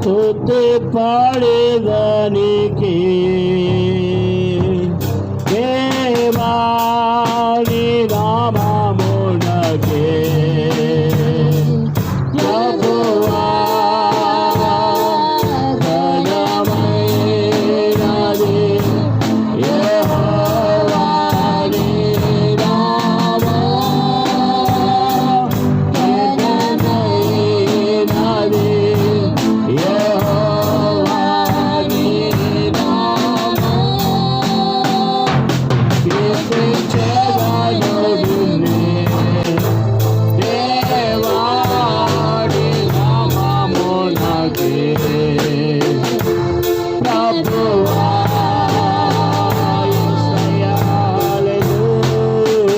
స్తుతి పాడేదానికి దేవా నీ నామమునకే ప్రభువా ఘనమైనది యెహోవా నీ నామము ఘనమైనది యెహోవా నీ నామము కీర్తించెదను నిన్నే దేవా నీ నామమునకే ప్రభువా యేసయ్యా హల్లెలూయా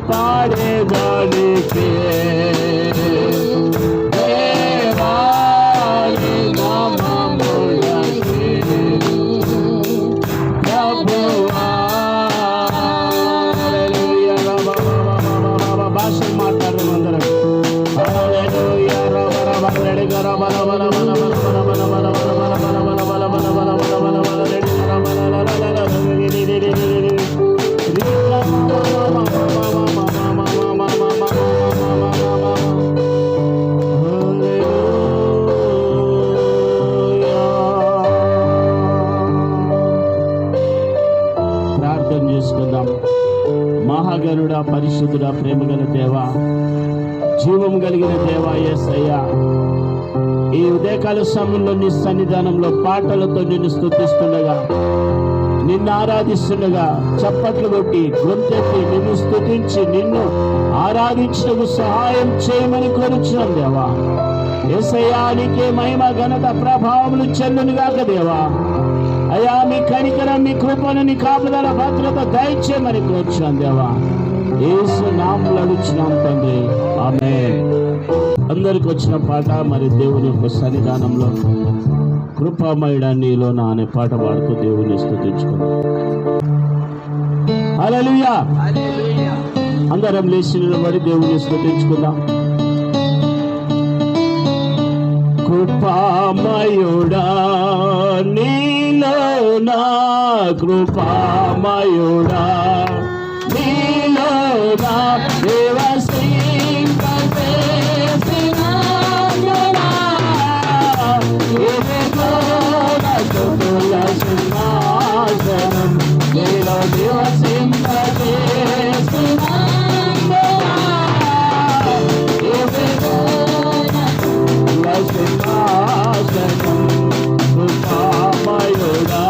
పాడేదానికి దేవా నీ నామమునకే ప్రభువా హల్లెలూయా భాషలు మాట్లాడదాం అందరం హల్లెలూయా ప్రార్థన చేసుకుందాం. మహాగణుడా, పరిశుద్ధుడా, ప్రేమగల దేవా, జీవం కలిగిన దేవా యేసయ్యా, ఈ ఉదయకాల సమయంలో నీ సన్నిధానంలో పాటలతో నిన్ను స్తుతిస్తుండగా, నిన్ను ఆరాధిస్తుండగా, చప్పట్లు కొట్టి గొంతెత్తి నిన్ను స్తుతించి నిన్ను ఆరాధించడానికి సహాయం చేయమని కోరుచున్నాం దేవా. యేసయ్యా, నీకే మహిమ ఘనత ప్రభావములు చెల్లునుగాక దేవా. అయ్యా, మీ కనికరం, మీ కృపను, నీ కాపుదల భద్రత దయచేయమని కోరుచున్నాం దేవా. యేసు నామములో అడుగుచున్నాం తండ్రి, ఆమేన్. అందరికి వచ్చిన పాట మరి దేవుని యొక్క సన్నిధానంలో కృపామయుడా నీలోన అనే పాట పాడుతూ దేవుని స్తుతించుకుందాం. హల్లెలూయా. అందరం లేచి నిలబడి దేవుని స్తుతించుకుందాం. కృపామయుడా నీలోన, కృపామయుడా నీలోన దేవ కృపామయుడా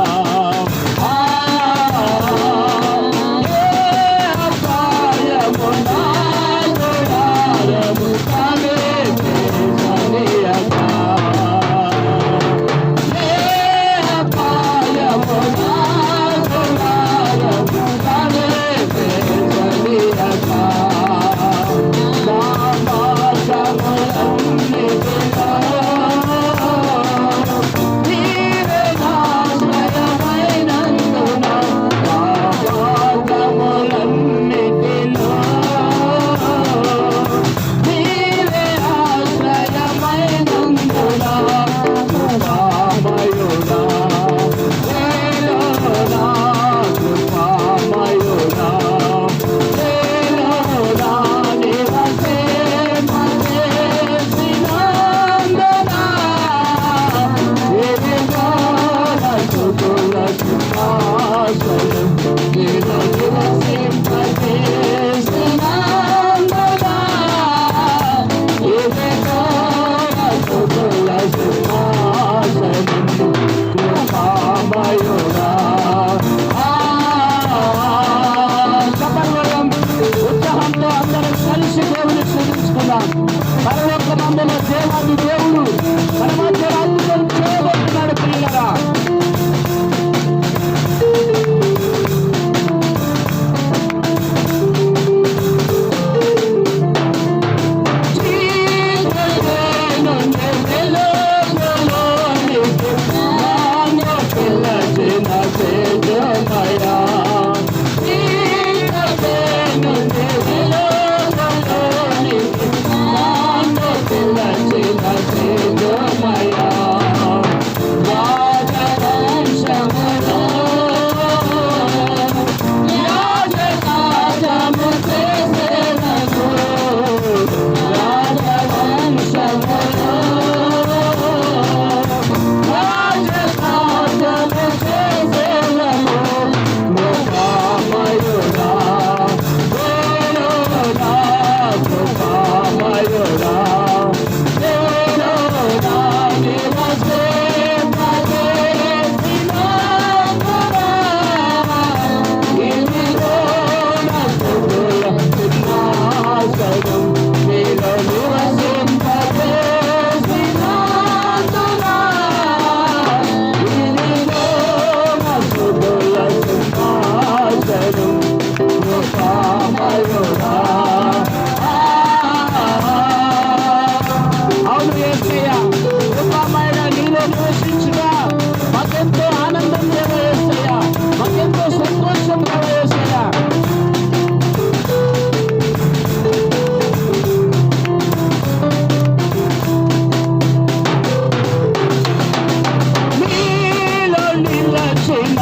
నిలచిన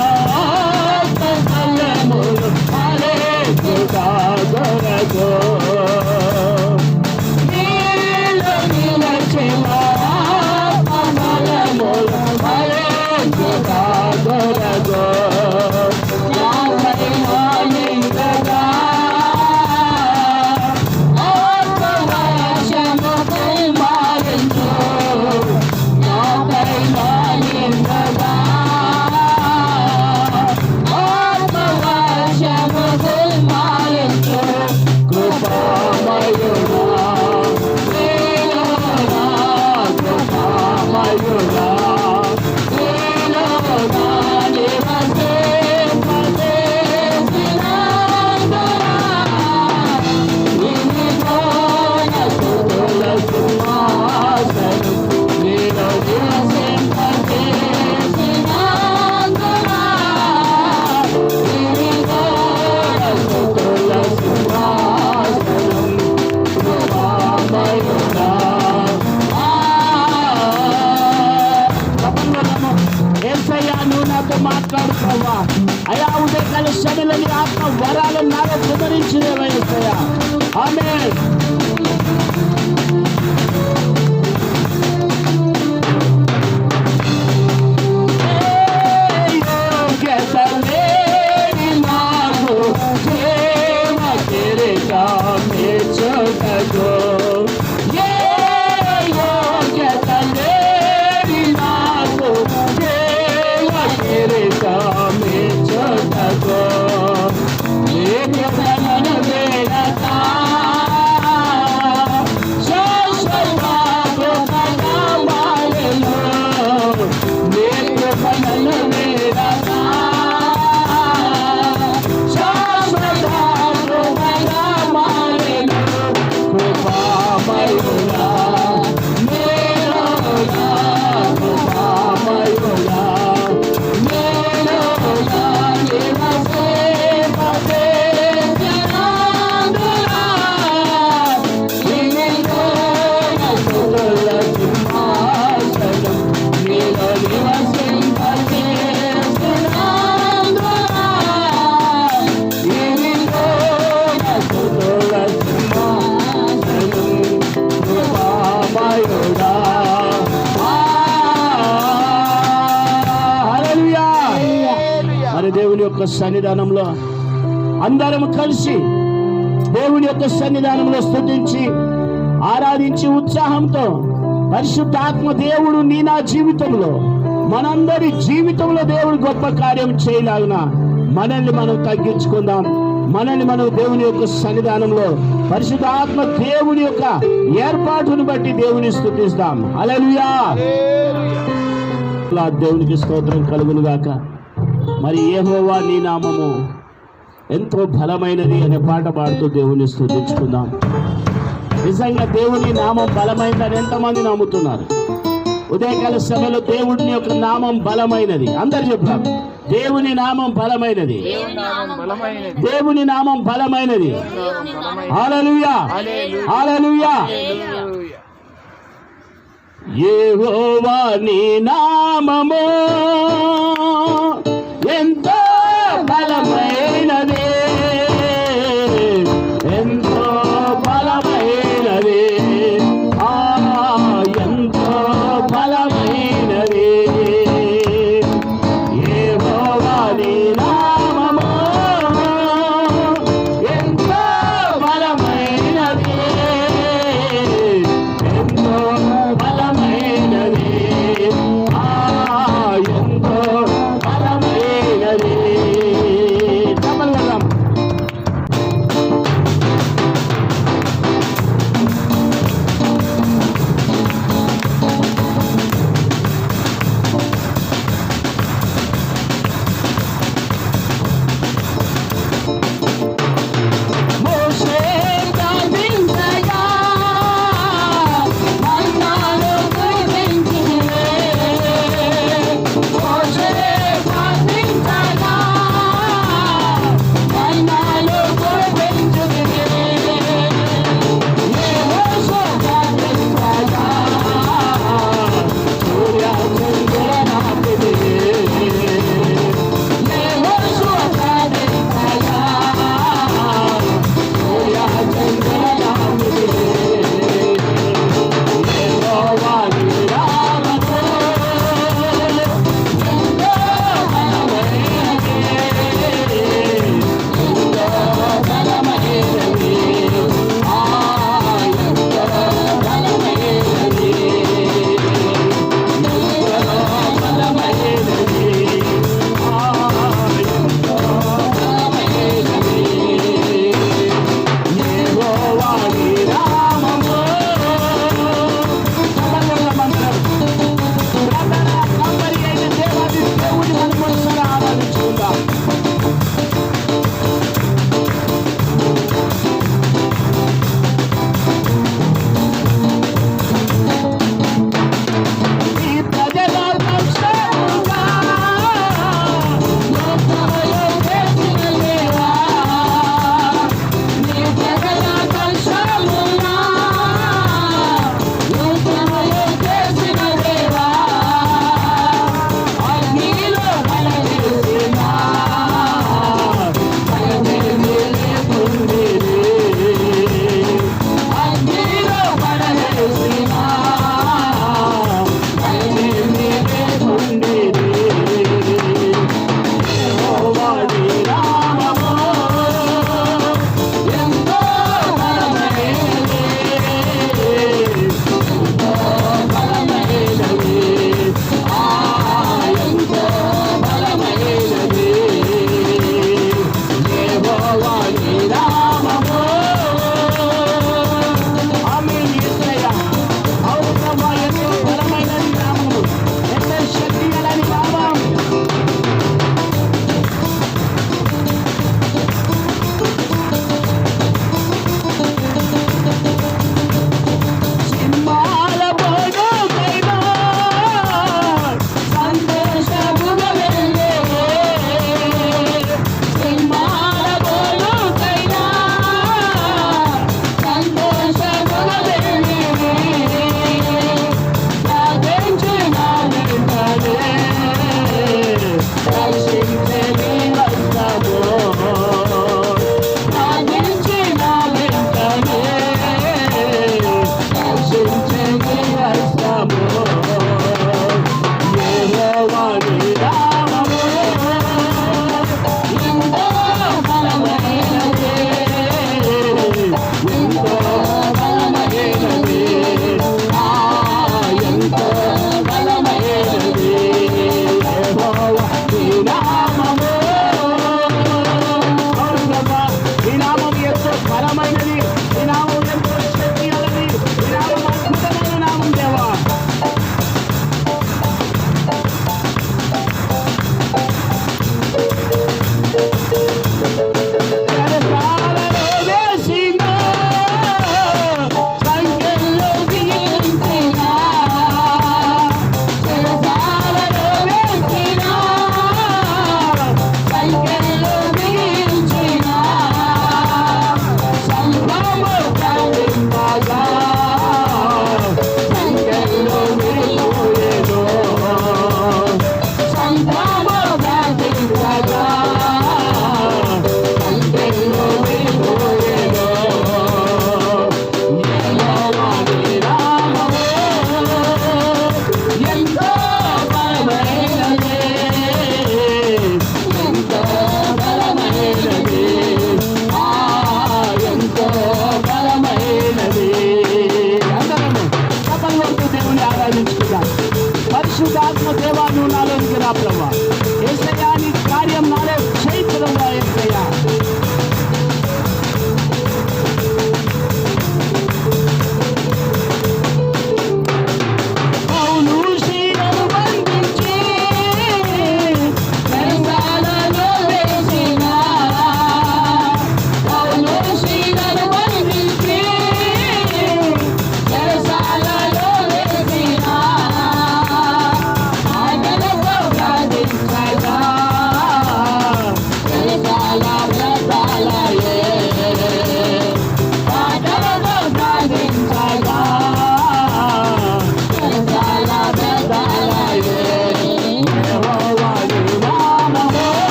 బలములు అలెలుగా దొరకో నీలో నిలచిన బలములు అలెలుగా దొరకో మాట్లాడుకోవా అయా ఉదయకాల శనిలని ఆత్మ వరాలను నాలో కుమరించినవయ్యా. ఆమేన్. దేవుని యొక్క సన్నిధానంలో అందరం కలిసి దేవుని యొక్క సన్నిధానంలో స్తుతించి ఆరాధించి ఉత్సాహంతో పరిశుద్ధాత్మ దేవుడు నీ నా జీవితంలో మనందరి జీవితంలో దేవుడు గొప్ప కార్యం చేయలాగున మనల్ని మనం తగ్గించుకుందాం. మనల్ని మనం దేవుని యొక్క సన్నిధానంలో పరిశుద్ధాత్మ దేవుని యొక్క ఏర్పాటును బట్టి దేవుని స్తుతిస్తాం. హల్లెలూయా. దేవునికి స్తోత్రం కలుగును గాక. మరి యెహోవా నీ నామము ఎంతో బలమైనది అనే పాట పాడుతూ దేవుని స్తుతించుకుందాం. నిజంగా దేవుని నామం బలమైనదని ఎంతమంది నమ్ముతున్నారు? ఉదయకాల సభలో దేవుని యొక్క నామం బలమైనది. అందరు చెప్పారు, దేవుని నామం బలమైనది, దేవుని నామం బలమైనది. హల్లెలూయా, హల్లెలూయా. యెహోవా నీ నామము ఎంతో బలమైనది, ఎంతో బలమైనది, ఎంతో బలమైనది. యెహోవా నీ నామము ఎంతో బలమైనది, ఎంతో బలమైనది, ఎంతో బలమైనది.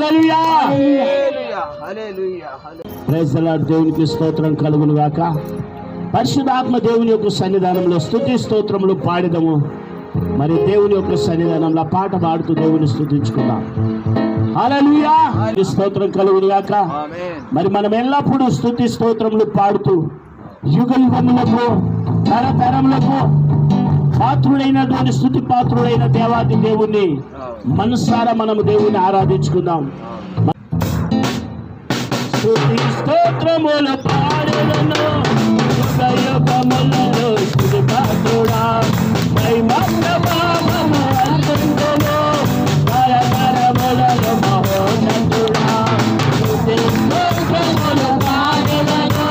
హల్లెలూయా. హల్లెలూయా. Praise the Lord. దేవునికి స్తోత్రం కలుగును గాక. పరిశుద్ధాత్మ దేవుని యొక్క సన్నిధానంలో స్తుతి స్తోత్రములు పాడిదము. మరి దేవుని యొక్క సన్నిధానంలో పాట పాడుతూ దేవుని స్తుతించుకుందాం. హల్లెలూయా. స్తోత్రం కలుగును గాక. మరి మనం ఎల్లప్పుడూ స్తుతి స్తోత్రములు పాడుతూ యుగ యుగములకు తరతరములకు పాత్రుడైనటువంటి స్తుతి పాత్రుడైన దేవాది దేవుణ్ణి మనసారా మనము దేవుణ్ణి ఆరాధించుకుందాం. స్తుతి స్తోత్రములు పాడెదను యుగ యుగములలో స్తుతి పాత్రుడా మహిమ ప్రభావము అందుకొను తరతరములలో మహోన్నతుడా. స్తుతి స్తోత్రములు పాడెదను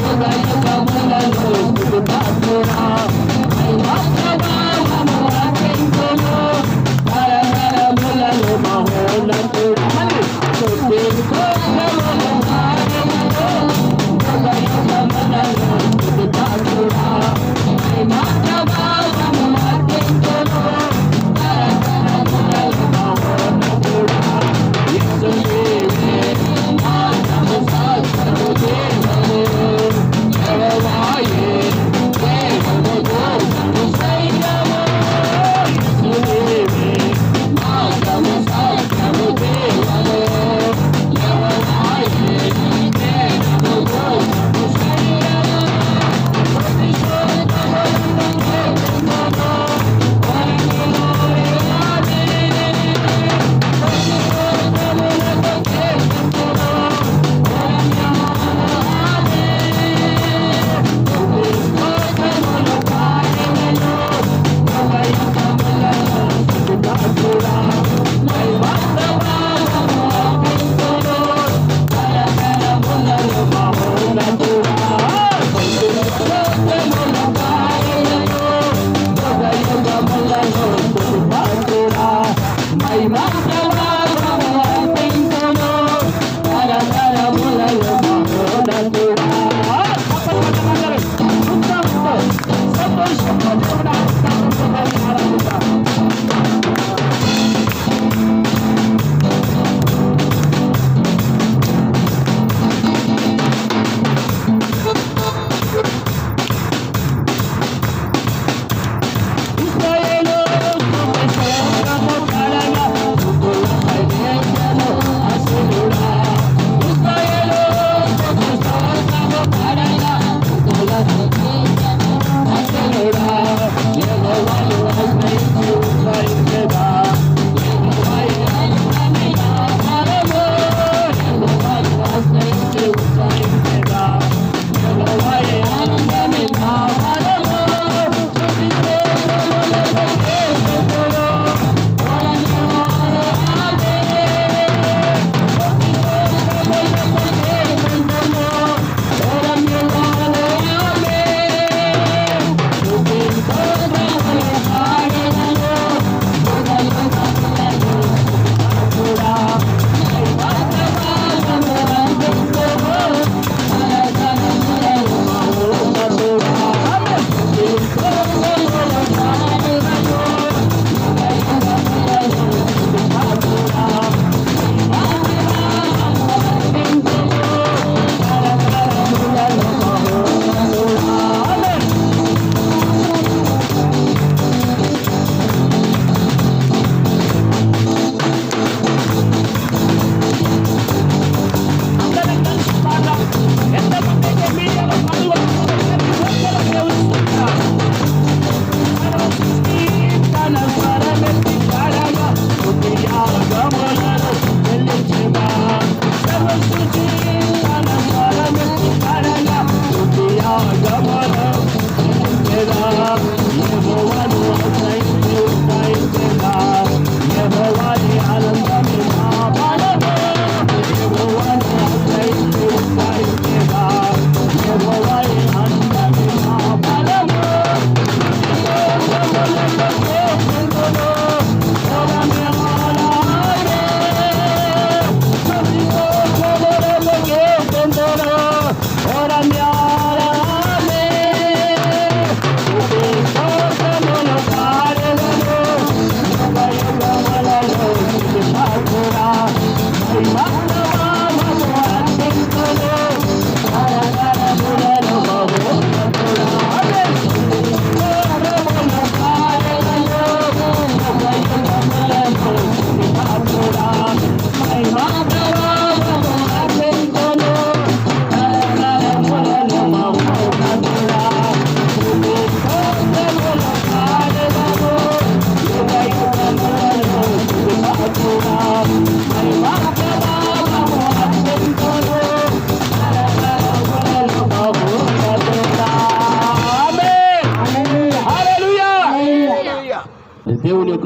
యుగ యుగములలో స్తుతి పాత్రుడా మహిమ ప్రభావము అందుకొను తరతరములలో మహోన్నతుడా. స్తుతి స్తోత్రములు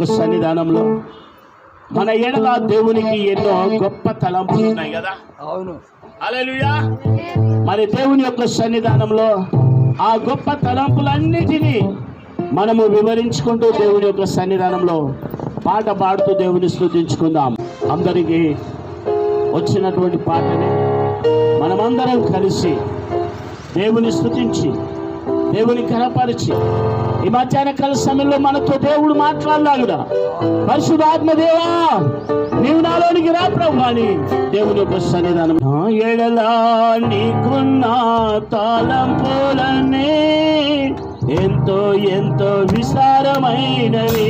యొక్క సన్నిధానంలో మన ఎడల దేవునికి ఎన్నో గొప్ప తలంపులు ఉన్నాయి కదా. అవును. హల్లెలూయా. మరి దేవుని యొక్క సన్నిధానంలో ఆ గొప్ప తలంపులన్నిటినీ మనము వివరించుకుంటూ దేవుని యొక్క సన్నిధానంలో పాట పాడుతూ దేవుని స్తుతించుకుందాం. అందరికీ వచ్చినటువంటి పాటని మనమందరం కలిసి దేవుని స్తుతించి దేవుని కనపరిచి ఈ మధ్యాహ్న కాల సమయంలో మనతో దేవుడు మాట్లాడలాగుడా. పరిశుద్ధాత్మ దేవా నీవు నాలోనికి రా ప్రభు అని దేవుని యొక్క సన్నిధానం. నా ఎడలా నీకున్న తలంపులన్నీ ఎంతో ఎంతో విస్తారమైనవి.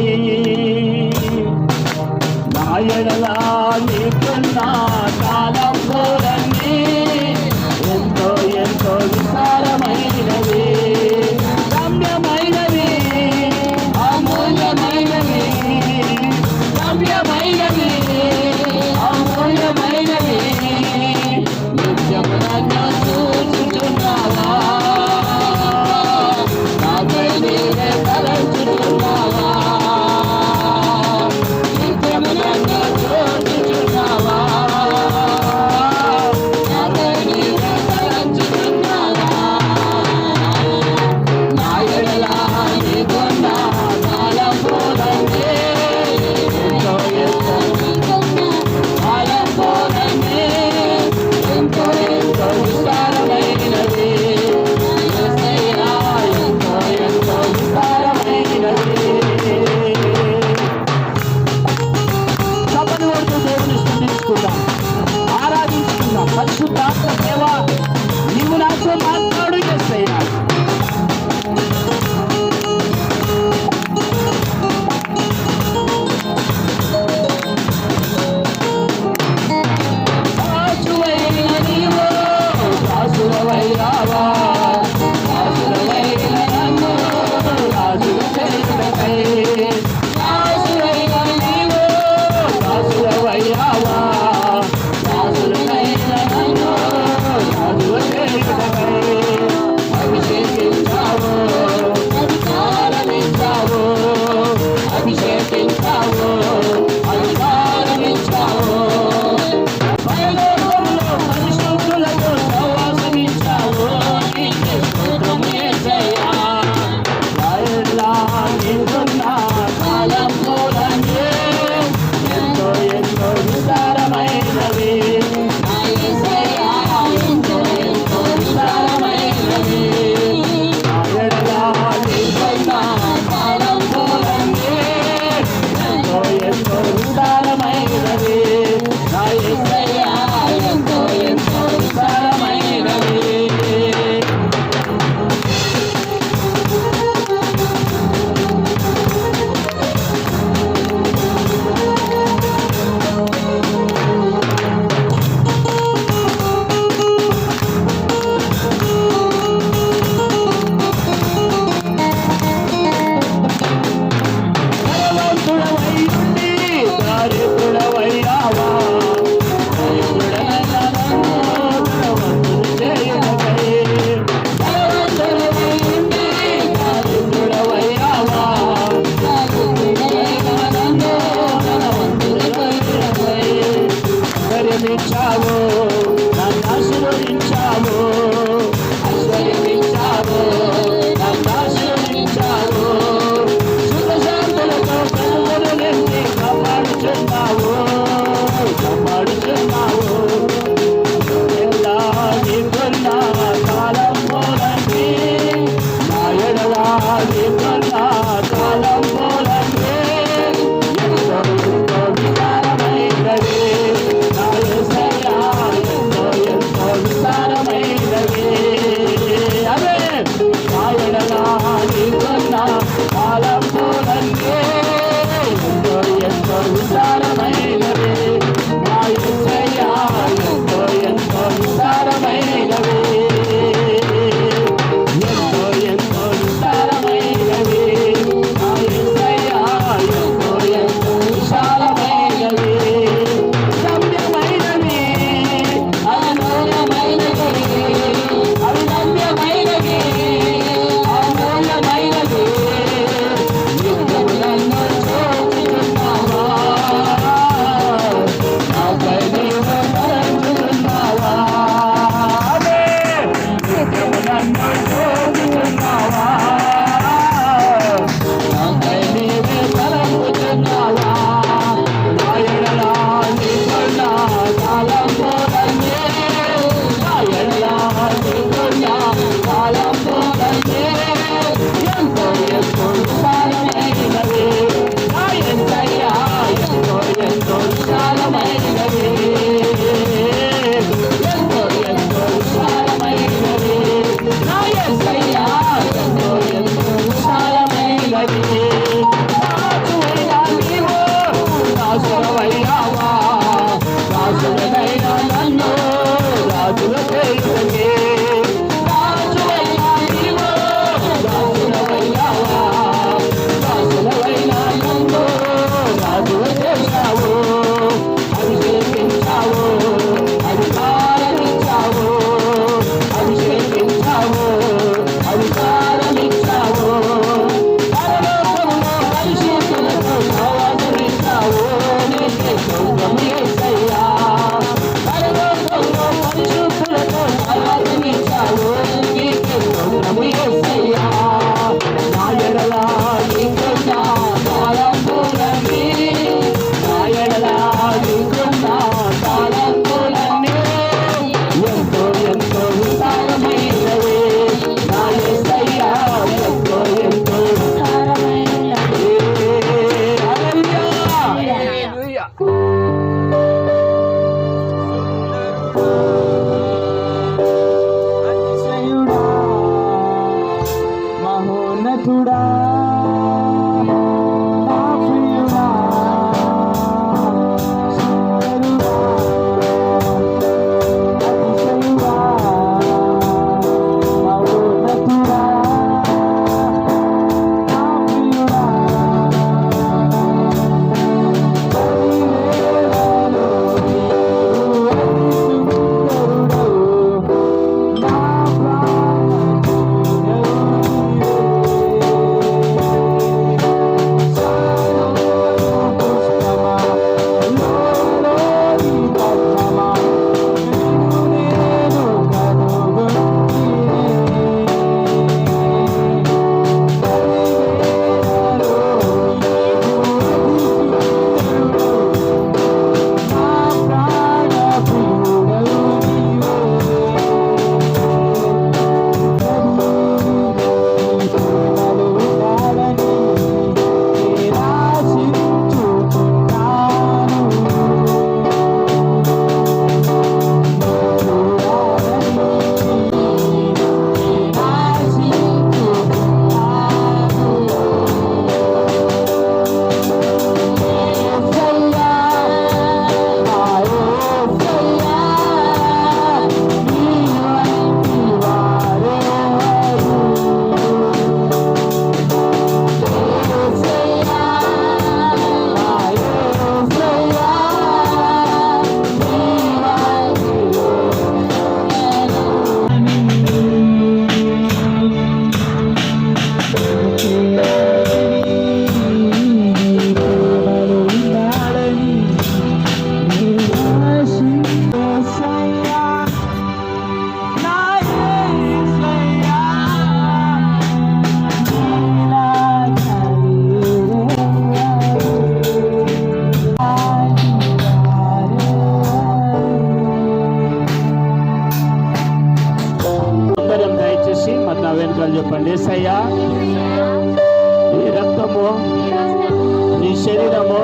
నా ఎడలా నీకున్న తలంపులన్నీ ఎంతో ఎంతో విస్తారమైనవి, రమ్యమైనవి, అమూల్యమైనవి, రమ్యమైనవి, అమూల్యమైనవి. నిత్యము నన్ను చూచుచున్నావా, నాపై నీవే తలంచుచున్నావా. నిత్యము నన్ను చూచుచున్నావా, నాపై నీవే తలంచుచున్నావా. నా ఎడల నీకున్న తలంపులన్నీ ఎంతో ఎంతో తలంపులన్నీ ఎంతో ఎంతో విస్తారమైనవి. యేసయ్యా ఎంతో ఎంతో విస్తారమైనవి. చప్పట్లు కొడుతూ దేవుని స్తుతించుకుందాం, ఆరాధించుకుందాం. పరిశుద్ధాత్మ దేవా నీవు నాతో మాట్లాడు యేసయ్యా. దాసువైన నీవు దాసువైనావా, దాసువైన నన్ను రాజుగా చేయుటకై. దాసువైన నీవు దాసువైనావా, దాసువైన నన్ను రాజుగా చేయుటకై. అభిషేకించావు, అధికారమిచ్చావు, అభిషేకించావు, అధికారమిచ్చావు. పరలోకంలో పరిశుద్ధులతో సహవాసమిచ్చావు. నీకే స్తోత్రము యేసయ్యా. నా ఎడల నీకున్న తలంపులన్నీ ఎంతో ఎంతో విస్తారమైనవి. నా యేసయ్యా ఎంతో ఎంతో విస్తారమైనవి. నా ఎడల నీకున్న తలంపులన్నీ ఎంతో ఎంతో విస్తారమైనవి. నా యేసయ్యా ఎంతో ఎంతో విస్తారమైనవి. ధనవంతుడవై ఉండి దారిద్రుడవైనావా, దరిద్రుడైన నన్ను ధనవంతుడు చేయుటకై. ధనవంతుడవై ఉండి దారిద్రుడవైనావా, దారిద్రుడైన నన్ను ధనవంతుడు చేయుటకై. ఐశ్వర్యమిచ్చావు, నన్ను ఆశీర్వదించావు, ఐశ్వర్యమిచ్చావు, నన్ను ఆశీర్వదించావు. సుఖశాంతులతో కనుగొను నిండి కాపాడుచున్నావు, కాపాడుచున్నావు. ఎల్లా నీకున్న తలంపులన్నీ, నా ఎడల నీకున్న తలంపులన్నీ ఎంతో ఎంతో విస్తారమైనవి. నా యేసయ్యా ఎంతో ఎంతో విస్తారమైనవి. చెప్పండి. యేసయ్యా నీ రక్తము నీ శరీరము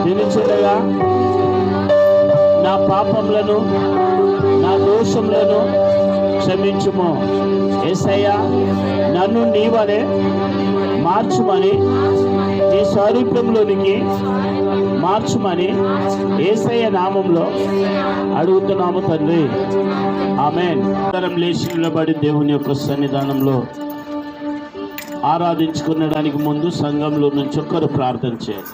నిలిచెదగా నా పాపములను నా దోషములను క్షమించుము. యేసయ్యా నన్ను నీవనే మార్చుమని నీ స్వరూపంలోనికి మార్చుమని యేసయ్య నామంలో అడుగుతున్నాము తండ్రి, ఆమేన్. అందరం లేచి నిలబడి దేవుని యొక్క సన్నిధానంలో ఆరాధించుకునడానికి ముందు సంఘంలో నుంచి ఒక్కరు ప్రార్థన చేయాలి.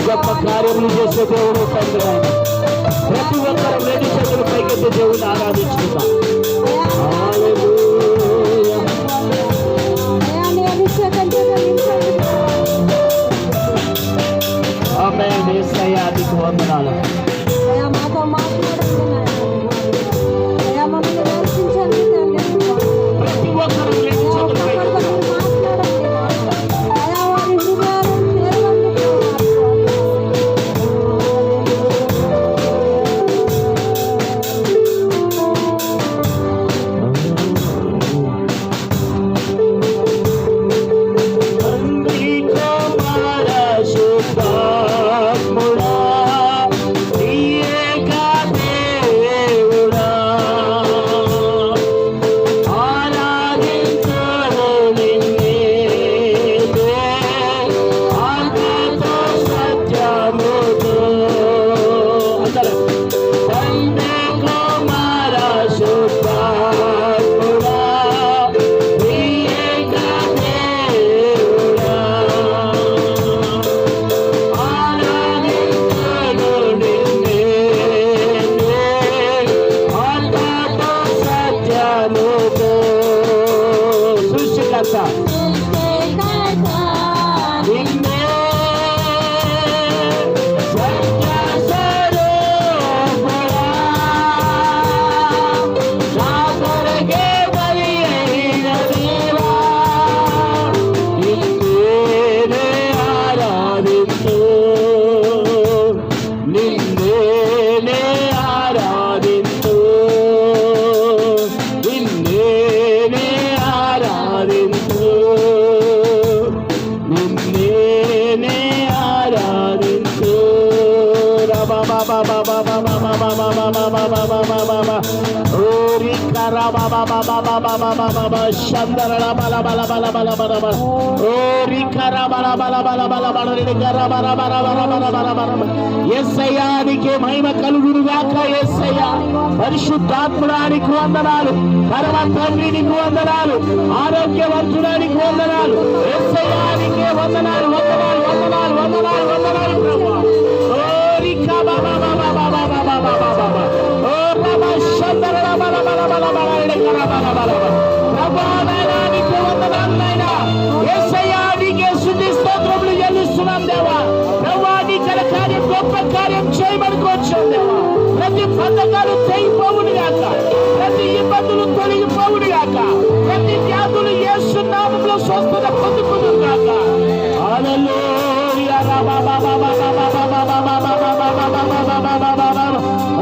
గొప్ప కార్యములు చేసే దేవుడు తండ్రి ఆయన. ప్రతి ఒక్కరు రెండు చేతులు పైకెత్తి దేవుడిని ఆరాధించుకుందాం. ఆమేన్. యేసయ్యా నీకు వందనాలు. ప్రతి ఒక్కరు రెండు చేతులు పైకెత్తి యేసయ్యానికి మహిమ కలుగును గాక. యేసయ్యా పరిశుద్ధాత్ముడానికి వందనాలు, పరమ తండ్రికి వందనాలు, ఆరోగ్యవంతుడానికి వందనాలు, యేసయ్యానికి వందనాలు వందనాలు వందనాలు వందనాలు వందనాలు ప్రభువా. ఓ రికా బాబా బాబా బాబా బాబా బాబా బాబా ఓ బాబా శందరల బల బల బల బల రేకర బల బల ప్రభువా నాయనానికి వందనాలు నాయనా. యేసయ్యా నీకే స్తుతి స్తోత్రములు చెల్లిస్తున్నాం దేవా. ప్రభువా నీ కార్యం గొప్ప కార్యం చేయబడుకోవచ్చు దేవా. ప్రతి బంధకాలు తెగిపోవును గాక, ప్రతి ఇబ్బందులు తొలగిపోవును గాక, ప్రతి వ్యాధులు యేసు నామములో స్వస్థత పొందుకును గాక. హల్లెలూయా రబా బాబా బాబా బాబా బాబా బాబా బాబా బాబా బాబా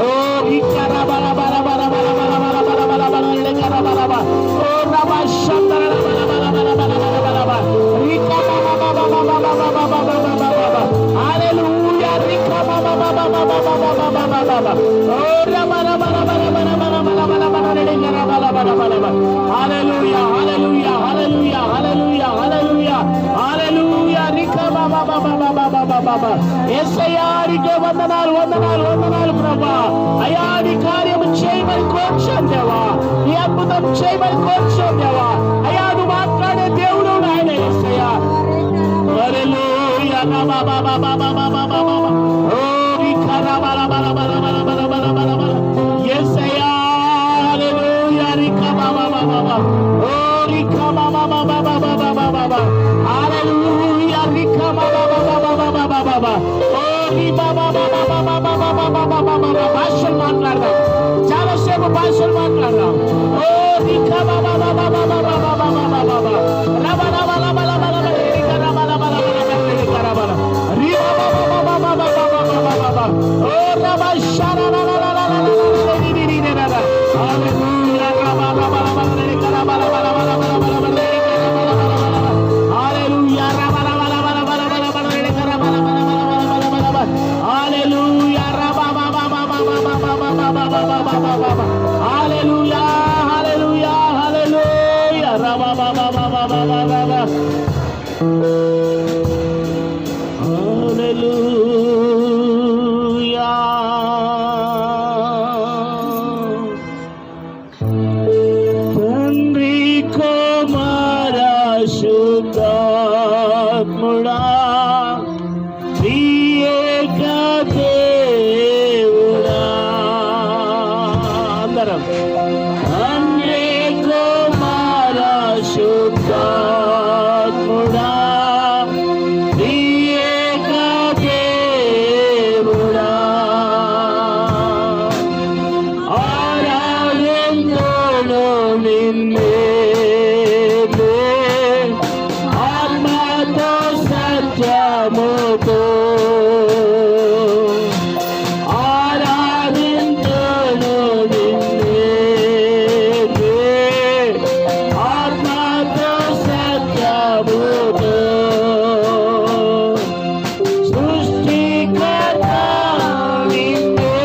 ఓ ఇకరా బల బల బల బల బల బల బల బల బల లేకరా బల బల ఓ రబా శందర బల బల బల బల బల బల రికా బాబా బాబా బాబా బాబా బాబా బాబా హల్లెలూయా రికా బాబా బాబా బాబా బాబా బాబా బాబా ఓ రబా రబా రబా రబా రబా బల బల బల లేకరా బల బల బల హల్లెలూయా హల్లెలూయా హల్లెలూయా హల్లెలూయా హల్లెలూయా హల్లెలూయా రికా బాబా బాబా బాబా బాబా యేసయ్యానికి వందనాలు వందనాలు వందనాలు ప్రభువా. అయ్యా నీ కార్యము చేయమని కోరుచున్నాం దేవా, నీ అద్భుతం చేయమని కోరుచున్నాం దేవా. అయ్యా నువ్వు మాట్లాడే దేవుడు నాయన యేసయ్యా. హల్లెలూయా బాబా బాబా బాబా బాబా బాబా ఓ రికా బల బల బల బల బల బల బల బల యేసయ్యా. హల్లెలూయా రికా బాబా బాబా బాబా ఓ రికా బాబా బాబా బాబా బాబా బాబా హల్లెలూయా రికా బాబా బాబా బాబా బాబా బాబా ఓ రి బాబా బాబా బాబా బాబా బాబా బాబా భాషలు మాట్లాడదాం, చాలాసేపు భాషలు మాట్లాడదాం. ఓ రికా బాబా బాబా బాబా బాబా బాబా బాబా రబ రబ రబ రబ రబ రికా రబ రబ రబ రబ రికా రబ రి బాబా బాబా బాబా బాబా బాబా బాబా ఓ రబ షర రబ రబ రబ రి రి రి రి రబ హల్లెలూయా రబ రబ రబ రికా రబ రబ రబ రబ రబ రబ రికా రబ రబ రబ హల్లెలూయా రబ రబ రబ రబ రబ రబ రికా రబ రబ రబ రబ హల్లెలూయా రబ బాబా బాబా బాబా బాబా బాబా బాబా హల్లెలూయా హల్లెలూయా హల్లెలూయా రబ బాబా బాబా బాబా బాబా హల్లెలూయా. తండ్రి కుమార శుద్ధాత్ముడా త్రియేక దేవుడా అందరం తండ్రి కుమార శుద్ధాత్ముడా త్రియేక దేవుడా ఆరాధింతును నిన్నే ఆత్మతో సత్యముతో ఆరాధింతును నిన్నే ఆత్మతో సత్యముతో సృష్టికర్త నిన్నే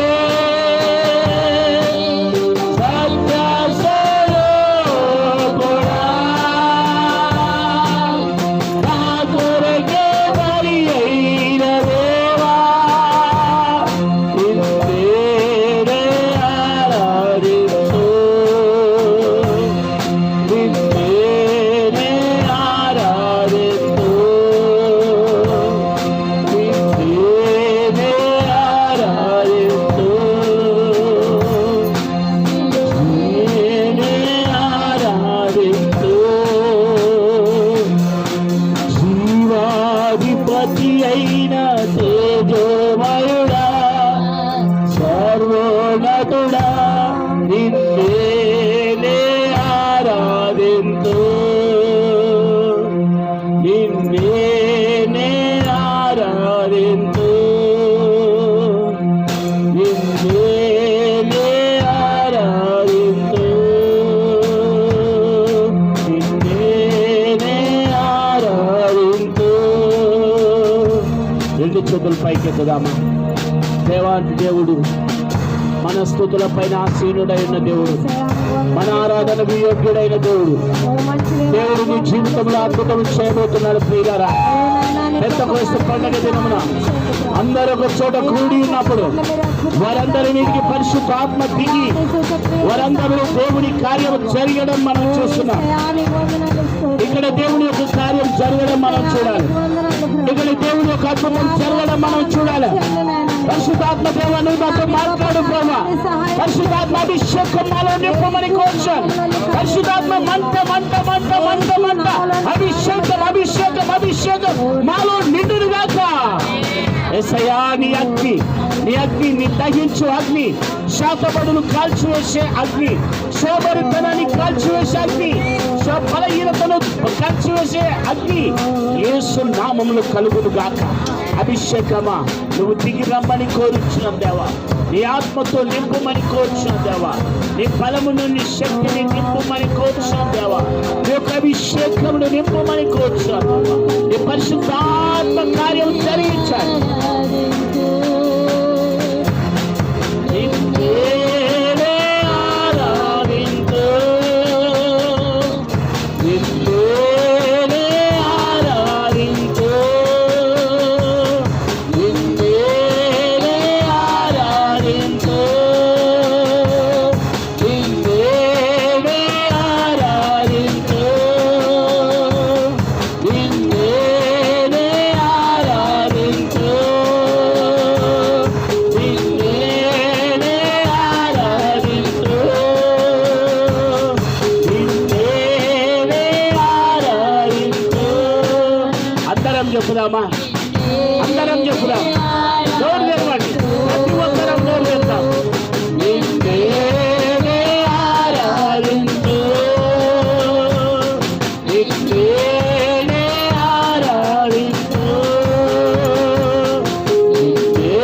సత్య స్వరూపుడా నా కొరకే బలి అయిన దేవా నిన్నే ఆరాధించు నిన్నే ఆరాధించు నిన్నే ఆరాధించు నిన్నే ఆరాధించు జీవాధిపతి అయిన తేజోమయుడా సర్వోన్నతుడా నిన్నే ఆరాధించు నిన్నే ఆరాధించు నిన్నే ఆరాధించు నిన్నే ఆరాధించు. రెండు చేతులు పైకెత్తుదామా. దేవాంటి దేవుడు మన స్తుతుల పైన ఆసీనుడైన దేవుడు, మన ఆరాధనకు యోగ్యుడైన దేవుడు. దేవుడు నీ జీవితంలో అద్భుతం చేయబోతున్నాడు. ప్రియులారా, పెద్దకోస్తు పండుగ దినమున అందరూ ఒక చోట కూడి ఉన్నప్పుడు వారందరి మీదకి పరిశుద్ధాత్మ దిగి వారందరూ దేవుని కార్యం జరగడం మనం చూస్తున్నాం. ఇక్కడ దేవుని యొక్క కార్యం జరగడం మనం చూడాలి. ఇక్కడ దేవుని యొక్క అద్భుతం జరగడం మనం చూడాలి. పరిశుద్ధాత్మ దేవ నువ్వు నాతో మాట్లాడు ప్రభా. పరిశుద్ధాత్మ అభిషేకం మాలో నింపమని కోరుచాను. పరిశుద్ధాత్మ మంట మంట మంట మంట మంట అభిషేకం అభిషేకం అభిషేకం మాలో నిండుగాక. యేసయ్యా నీ అగ్ని, నీ అగ్ని, నీ దహించు అగ్ని, శాతపడును కాల్చివేసే అగ్ని, శోభరితనాన్ని కాల్చివేసే అగ్ని, బలహీనతను కాల్చివేసే అగ్ని యేసు నామములో కలుగును గాక. అభిషేకమా నువ్వు దిగి రమ్మని కోరుచున్న దేవా, నీ ఆత్మతో నింపుమని కోరుచున్న దేవా, నీ బలమును నీ శక్తిని నింపుమని కోరుచున్న దేవా, నీ యొక్క అభిషేకమును నింపుమని కోరుచున్న దేవా, నీ పరిశుద్ధాత్మ కార్యం జరిగించాలి. చెప్పుదామా? అందరం చెప్పుదాం. నోరు తెరవండి, ప్రతి ఒక్కరం నోరు తెరుద్దాం. నిన్నే ఆరాధించు, నిన్నే ఆరాధించు, నిన్నే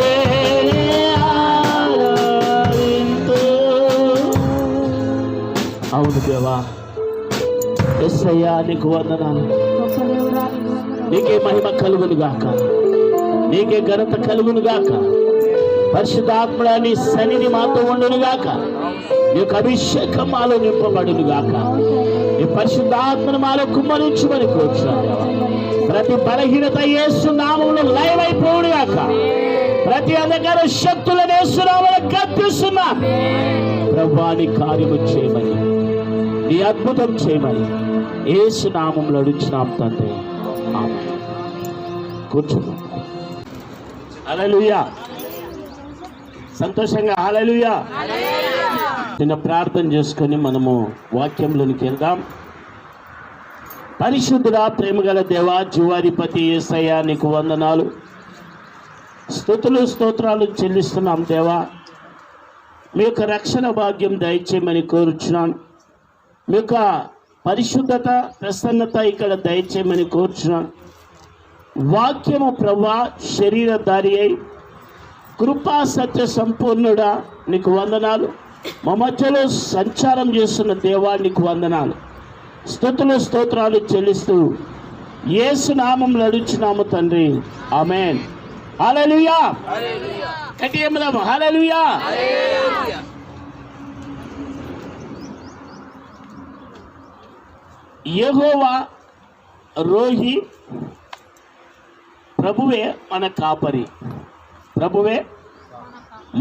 ఆరాధించు. అవును దేవా, యేసయ్యా నీకు వందనాలు. నీకే మహిమ కలుగును గాక, నీకే ఘనత కలుగును గాక. పరిశుద్ధాత్మ నీ సన్నిధి మాతో ఉండును గాక. నీ యొక్క అభిషేకం మాలో నింపబడును గాక. నీ పరిశుద్ధాత్మను మాలో కుమ్మరించుమని కోరుచున్నాను. ప్రతి బలహీనత యేసు నామములో లయమైపోవును గాక. ప్రతి అంధకార శక్తులను యేసు నామములో గద్దిస్తున్నా. ప్రభువా నీ కార్యము చేయమని, నీ అద్భుతం చేయమని యేసు నామములో అడుగుచున్నాం తండ్రి. కూర్చున్నాం. హల్లెలూయా. సంతోషంగా హల్లెలూయా. చిన్న ప్రార్థన చేసుకొని మనము వాక్యంలోనికి వెళ్దాం. పరిశుద్ధుడా, ప్రేమగల దేవా, జీవాధిపతి యేసయ్యా నీకు వందనాలు, స్తుతులు స్తోత్రాలు చెల్లిస్తున్నాం దేవా. మీ యొక్క రక్షణ భాగ్యం దయచేయమని కోరుచున్నాను. మీ యొక్క పరిశుద్ధత, ప్రసన్నత ఇక్కడ దయచేయమని కోరుచున్నాను. వాక్యము ప్రభా శరీరధారి అయి కృపా సత్య సంపూర్ణుడా నీకు వందనాలు. మా మధ్యలో సంచారం చేస్తున్న దేవా నీకు వందనాలు, స్తుతులు స్తోత్రాలు చెల్లిస్తూ యేసు నామములో అడుగుచున్నాము తండ్రి. ఆమేన్. హల్లెలూయా. గట్టిగా హల్లెలూయా. యెహోవా రోహి, ప్రభువే మన కాపరి. ప్రభువే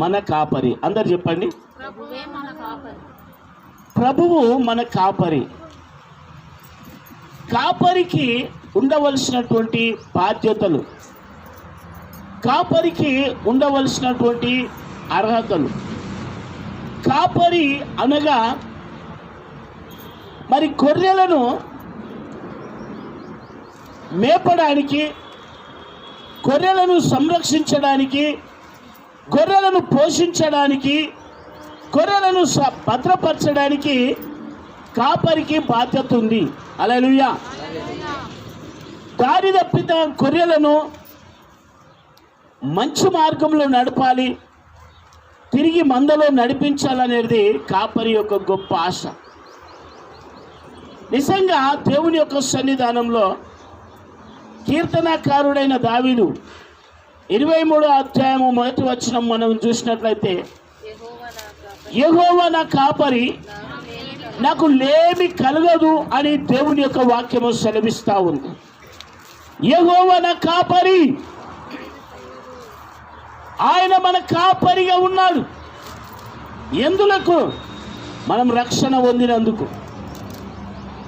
మన కాపరి. అందరు చెప్పండి, ప్రభువు మన కాపరి. కాపరికి ఉండవలసినటువంటి బాధ్యతలు, కాపరికి ఉండవలసినటువంటి అర్హతలు. కాపరి అనగా మరి గొర్రెలను మేపడానికి, గొర్రెలను సంరక్షించడానికి, గొర్రెలను పోషించడానికి, గొర్రెలను భద్రపరచడానికి కాపరికి బాధ్యత ఉంది. హల్లెలూయా. దారి తప్పిన గొర్రెలను మంచి మార్గంలో నడపాలి, తిరిగి మందలో నడిపించాలనేది కాపరి యొక్క గొప్ప ఆశ. నిజంగా దేవుని యొక్క సన్నిధానంలో కీర్తనాకారుడైన దావీదు 23వ అధ్యాయము 1వ వచనం మనం చూసినట్లయితే, యెహోవా నా కాపరి, నాకు లేమి కలగదు అని దేవుని యొక్క వాక్యము సెలవిస్తా ఉంది. యెహోవా నా కాపరి, ఆయన మన కాపరిగా ఉన్నాడు. ఎందులకు? మనం రక్షణ పొందినందుకు,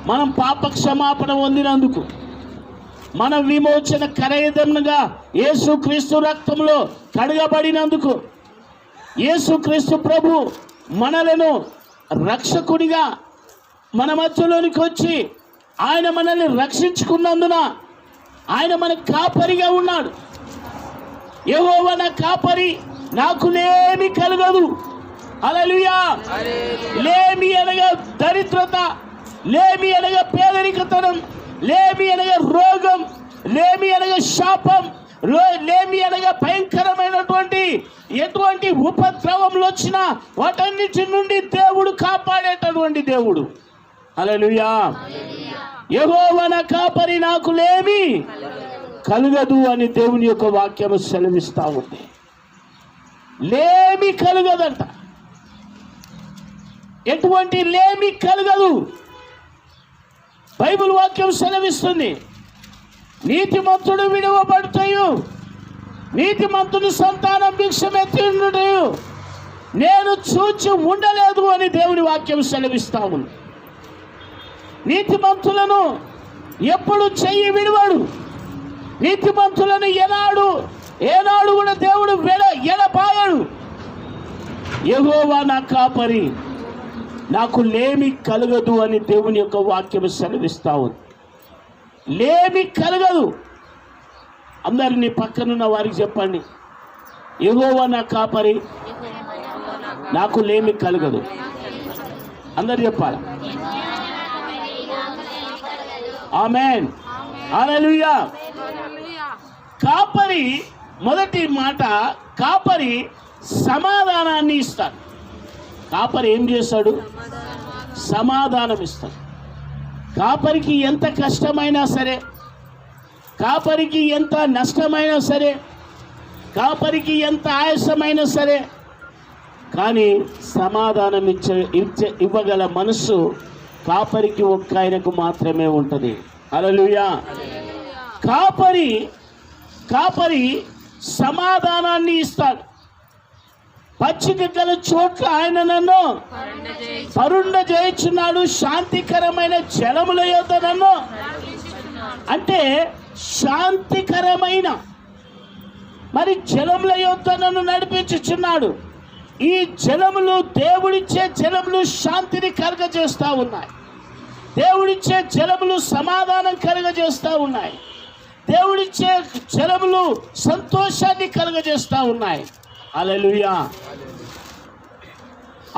మనం పాప క్షమాపణ పొందినందుకు, మన విమోచన కరయదముగా యేసుక్రీస్తు రక్తంలో కడగబడినందుకు, యేసుక్రీస్తు ప్రభు మనలను రక్షకుడిగా మన మధ్యలోనికి వచ్చి ఆయన మనల్ని రక్షించుకున్నందున ఆయన మన కాపరిగా ఉన్నాడు. యెహోవా నా కాపరి, నాకు లేమి కలగదు. హల్లెలూయా. లేమి అనగా దరిద్రత, లేమి అనగా పేదరికతనం, లేమి అనగా రోగం, లేమి అనగా శాపం, లేమి అనగా భయంకరమైనటువంటి ఎటువంటి ఉపద్రవంలో వచ్చినా వాటన్నిటి నుండి దేవుడు కాపాడేటటువంటి దేవుడు. హల్లెలూయా. యెహోవా నా కాపరి, నాకు లేమి కలుగదు అని దేవుని యొక్క వాక్యము సెలవిస్తా ఉంది. లేమి కలుగదంట. ఎటువంటి లేమి కలుగదు. బైబిల్ వాక్యం సెలవిస్తుంది, నీతిమంతుడు విడువబడతాయు, నీతిమంతుని సంతానం భిక్షమెత్తిండుటయు నేను చూచి ఉండలేదు అని దేవుని వాక్యం సెలవిస్తా ఉంది. నీతిమంతులను ఎప్పుడు చెయ్యి విడువడు. నీతిమంతులను ఏనాడు కూడా దేవుడు ఎడబాయడు. యెహోవా నా కాపరి, నాకు లేమి కలగదు అని దేవుని యొక్క వాక్యం సెలవిస్తా ఉంది. లేమి కలగదు. అందరినీ పక్కనున్న వారికి చెప్పండి, యెహోవా నా కాపరి, నాకు లేమి కలగదు. అందరు చెప్పాలి. ఆమేన్. హల్లెలూయా. కాపరి, మొదటి మాట, కాపరి సమాధానాన్ని ఇస్తాడు. కాపరి ఏం చేస్తాడు? సమాధానం ఇస్తాడు. కాపరికి ఎంత కష్టమైనా సరే, కాపరికి ఎంత నష్టమైనా సరే, కాపరికి ఎంత ఆయాసమైనా సరే, కానీ సమాధానం ఇవ్వగల మనస్సు కాపరికి ఒక్క ఆయనకు మాత్రమే ఉంటుంది. హల్లెలూయా. కాపరి సమాధానాన్ని ఇస్తాడు. పచ్చిక గల చోట్ల ఆయన నన్ను పరుండ చేయుచున్నాడు, శాంతికరమైన జలముల యొద్ద నన్ను, అంటే శాంతికరమైన మరి జలముల యొద్ద నన్ను నడిపించుచున్నాడు. ఈ జలములు, దేవుడిచ్చే జలములు శాంతిని కలుగజేస్తూ ఉన్నాయి. దేవుడిచ్చే జలములు సమాధానం కలుగజేస్తూ ఉన్నాయి. దేవుడిచ్చే జలములు సంతోషాన్ని కలుగజేస్తూ ఉన్నాయి. హల్లెలూయా.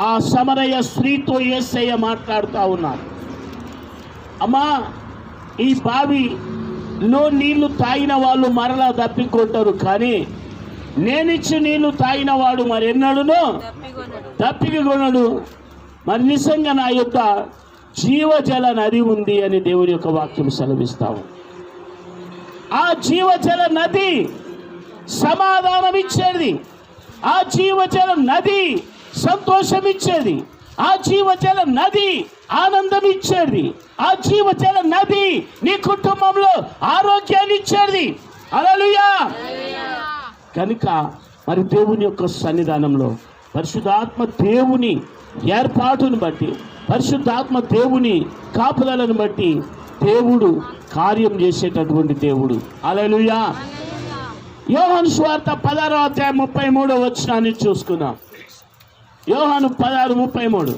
ఆ సమరయ స్త్రీతో యేసయ్య మాట్లాడుతూ ఉన్నారు. అమ్మా, ఈ బావిలో నీళ్లు తాగిన వాళ్ళు మరలా దప్పికొంటారు, కానీ నేనిచ్చి నీళ్లు తాగిన వాడు మరి ఎన్నడునో దప్పికొనడు. మరి నిజంగా నా యొక్క జీవజల నది ఉంది అని దేవుని యొక్క వాక్యం సెలవిస్తాము. ఆ జీవజల నది సమాధానం ఇచ్చేది, ఆ జీవజల నది సంతోషం ఇచ్చేది, ఆ జీవజల నది ఆనందం ఇచ్చేది, ఆ జీవజల నది నీ కుటుంబంలో ఆరోగ్యాన్ని ఇచ్చేది. హల్లెలూయా. కనుక మరి దేవుని యొక్క సన్నిధానంలో పరిశుద్ధాత్మ దేవుని ఏర్పాటును బట్టి, పరిశుద్ధాత్మ దేవుని కాపుదలను బట్టి దేవుడు కార్యం చేసేటటువంటి దేవుడు. హల్లెలూయా. యోహాను సువార్త 16వ అధ్యాయం 33వ వచనాన్ని చూసుకుందాం. యోహాను 16:33.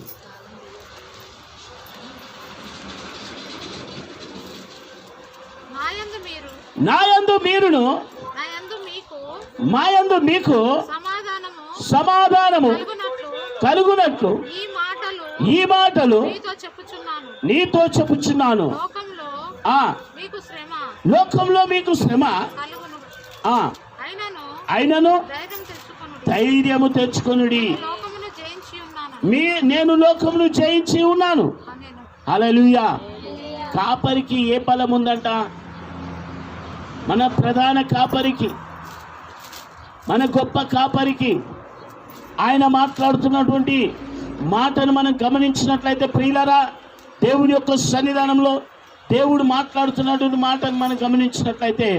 నాయందు మీరును మాయందు మీకు సమాధానము కలుగునట్లు ఈ మాటలు నీతో చెప్పుచున్నాను. లోకంలో మీకు శ్రమ, అయినను ధైర్యము తెచ్చుకొనుడి, నేను లోకమును జయించి ఉన్నాను. హల్లెలూయా. కాపరికి ఏ బలం ఉందంట? మన ప్రధాన కాపరికి, మన గొప్ప కాపరికి ఆయన మాట్లాడుతున్నటువంటి మాటను మనం గమనించినట్లయితే ప్రియులారా, దేవుడి యొక్క సన్నిధానంలో దేవుడు మాట్లాడుతున్నటువంటి మాటను మనం గమనించినట్లయితే,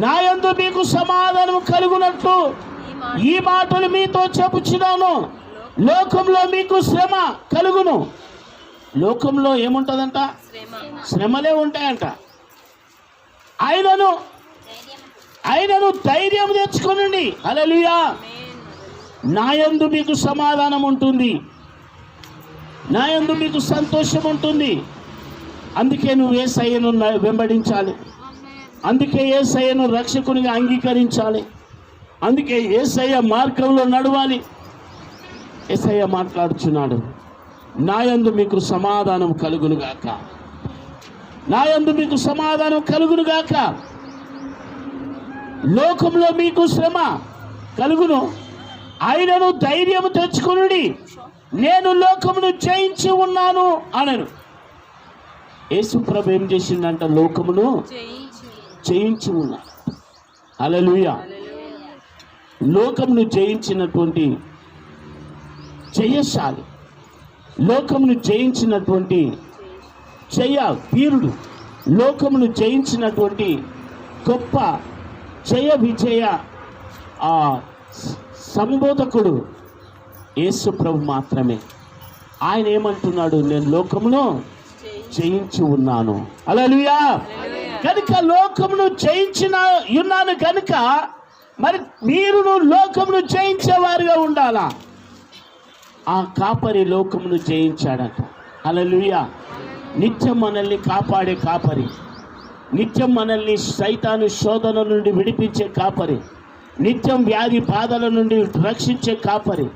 నా యందు మీకు సమాధానం కలుగునట్లు ఈ మాటలు మీతో చెప్పుచున్నాను. లోకంలో మీకు శ్రమ కలుగును. లోకంలో ఏముంటదంట? శ్రమలే ఉంటాయంట. ఆయనను ధైర్యం తెచ్చుకొనండి. హల్లెలూయా. నా యందు మీకు సమాధానం ఉంటుంది, నా యందు మీకు సంతోషం ఉంటుంది. అందుకే నువ్వు యేసయ్యను వెంబడించాలి, అందుకే యేసయ్యను రక్షకునిగా అంగీకరించాలి, అందుకే యేసయ్య మార్గంలో నడవాలి. యేసయ్య మాట్లాడుచున్నాడు, నా యందు మీకు సమాధానం కలుగునుగాక, నా యందు మీకు సమాధానం కలుగునుగాక. లోకంలో మీకు శ్రమ కలుగును, ఆయనను ధైర్యం తెచ్చుకొనుడి, నేను లోకమును జయించి ఉన్నాను అనను. యేసు ప్రభు ఏం చేసిందంట? లోకమును జయించి ఉన్నాడు. హల్లెలూయా. లోకమును జయించినటువంటి జయశాలి, లోకమును జయించినటువంటి జయ వీరుడు, లోకమును జయించినటువంటి గొప్ప జయ విజయ ఆ సంబోధకుడు యేసు ప్రభు మాత్రమే. ఆయన ఏమంటున్నాడు? నేను లోకమును జయించి ఉన్నాను. హల్లెలూయా. కనుక లోకమును జయించిన ఉన్నాను కనుక మరి మీరును లోకమును జయించేవారుగా ఉండాలా. ఆ కాపరి లోకమును జయించాడట. హల్లెలూయా. నిత్యం మనల్ని కాపాడే కాపరి, నిత్యం మనల్ని సైతాను శోధన నుండి విడిపించే కాపరి, నిత్యం వ్యాధి బాధల నుండి రక్షించే కాపరి,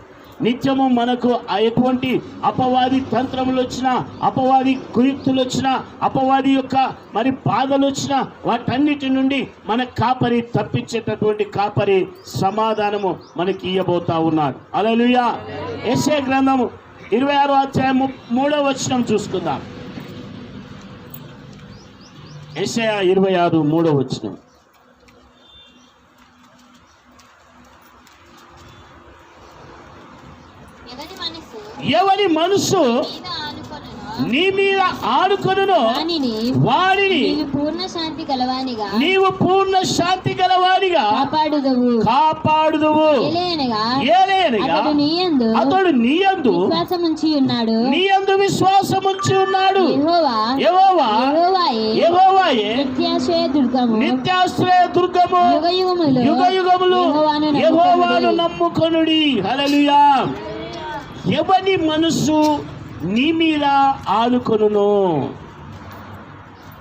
నిత్యము మనకు ఎటువంటి అపవాది తంత్రములు వచ్చినా, అపవాది కుయుక్తులు వచ్చినా, అపవాది యొక్క మరి బాధలు వచ్చినా వాటన్నిటి నుండి మన కాపరి, తప్పించేటటువంటి కాపరి సమాధానము మనకి ఇయ్యబోతా ఉన్నాడు. హల్లెలూయా. యెషయా గ్రంథము 26వ అధ్యాయం 3వ వచనం చూసుకుందాం. యెషయా 26 3వ వచనం. ఎవరి మనసు నీ మీద ఆనుకొనునో వాడిని నీవు పూర్ణ శాంతి గలవానిగా కాపాడుదువు. అతడు నీయందు విశ్వాసముంచి ఉన్నాడు. యెహోవాయే నిత్యాశ్రయ దుర్గము, యుగయుగములు యెహోవాను నమ్ముకొనుడి. హల్లెలూయా. ఎవని మనసు నీ మీద ఆనుకొనునో.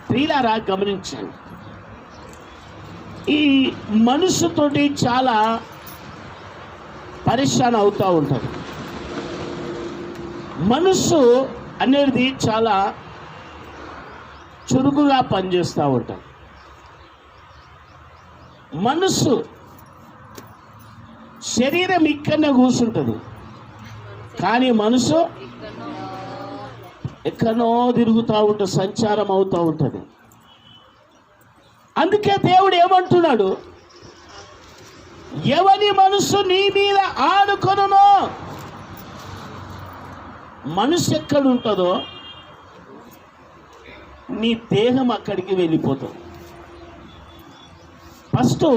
ప్రియులారా, గమనించండి, ఈ మనసుతోటి చాలా పరిశాన్ అవుతూ ఉంటారు. మనసు అనేది చాలా చురుకుగా పనిచేస్తూ ఉంటారు. మనసు శరీరం ఇక్కడనే కూర్చుంటుంది, కానీ మనసు ఎక్కడో తిరుగుతూ ఉంటుంది, సంచారం అవుతూ ఉంటుంది. అందుకే దేవుడు ఏమంటున్నాడు? ఎవని మనసు నీ మీద ఆనుకొనునో. మనసు ఎక్కడ ఉంటుందో నీ దేహం అక్కడికి వెళ్ళిపోతుంది. ఫస్ట్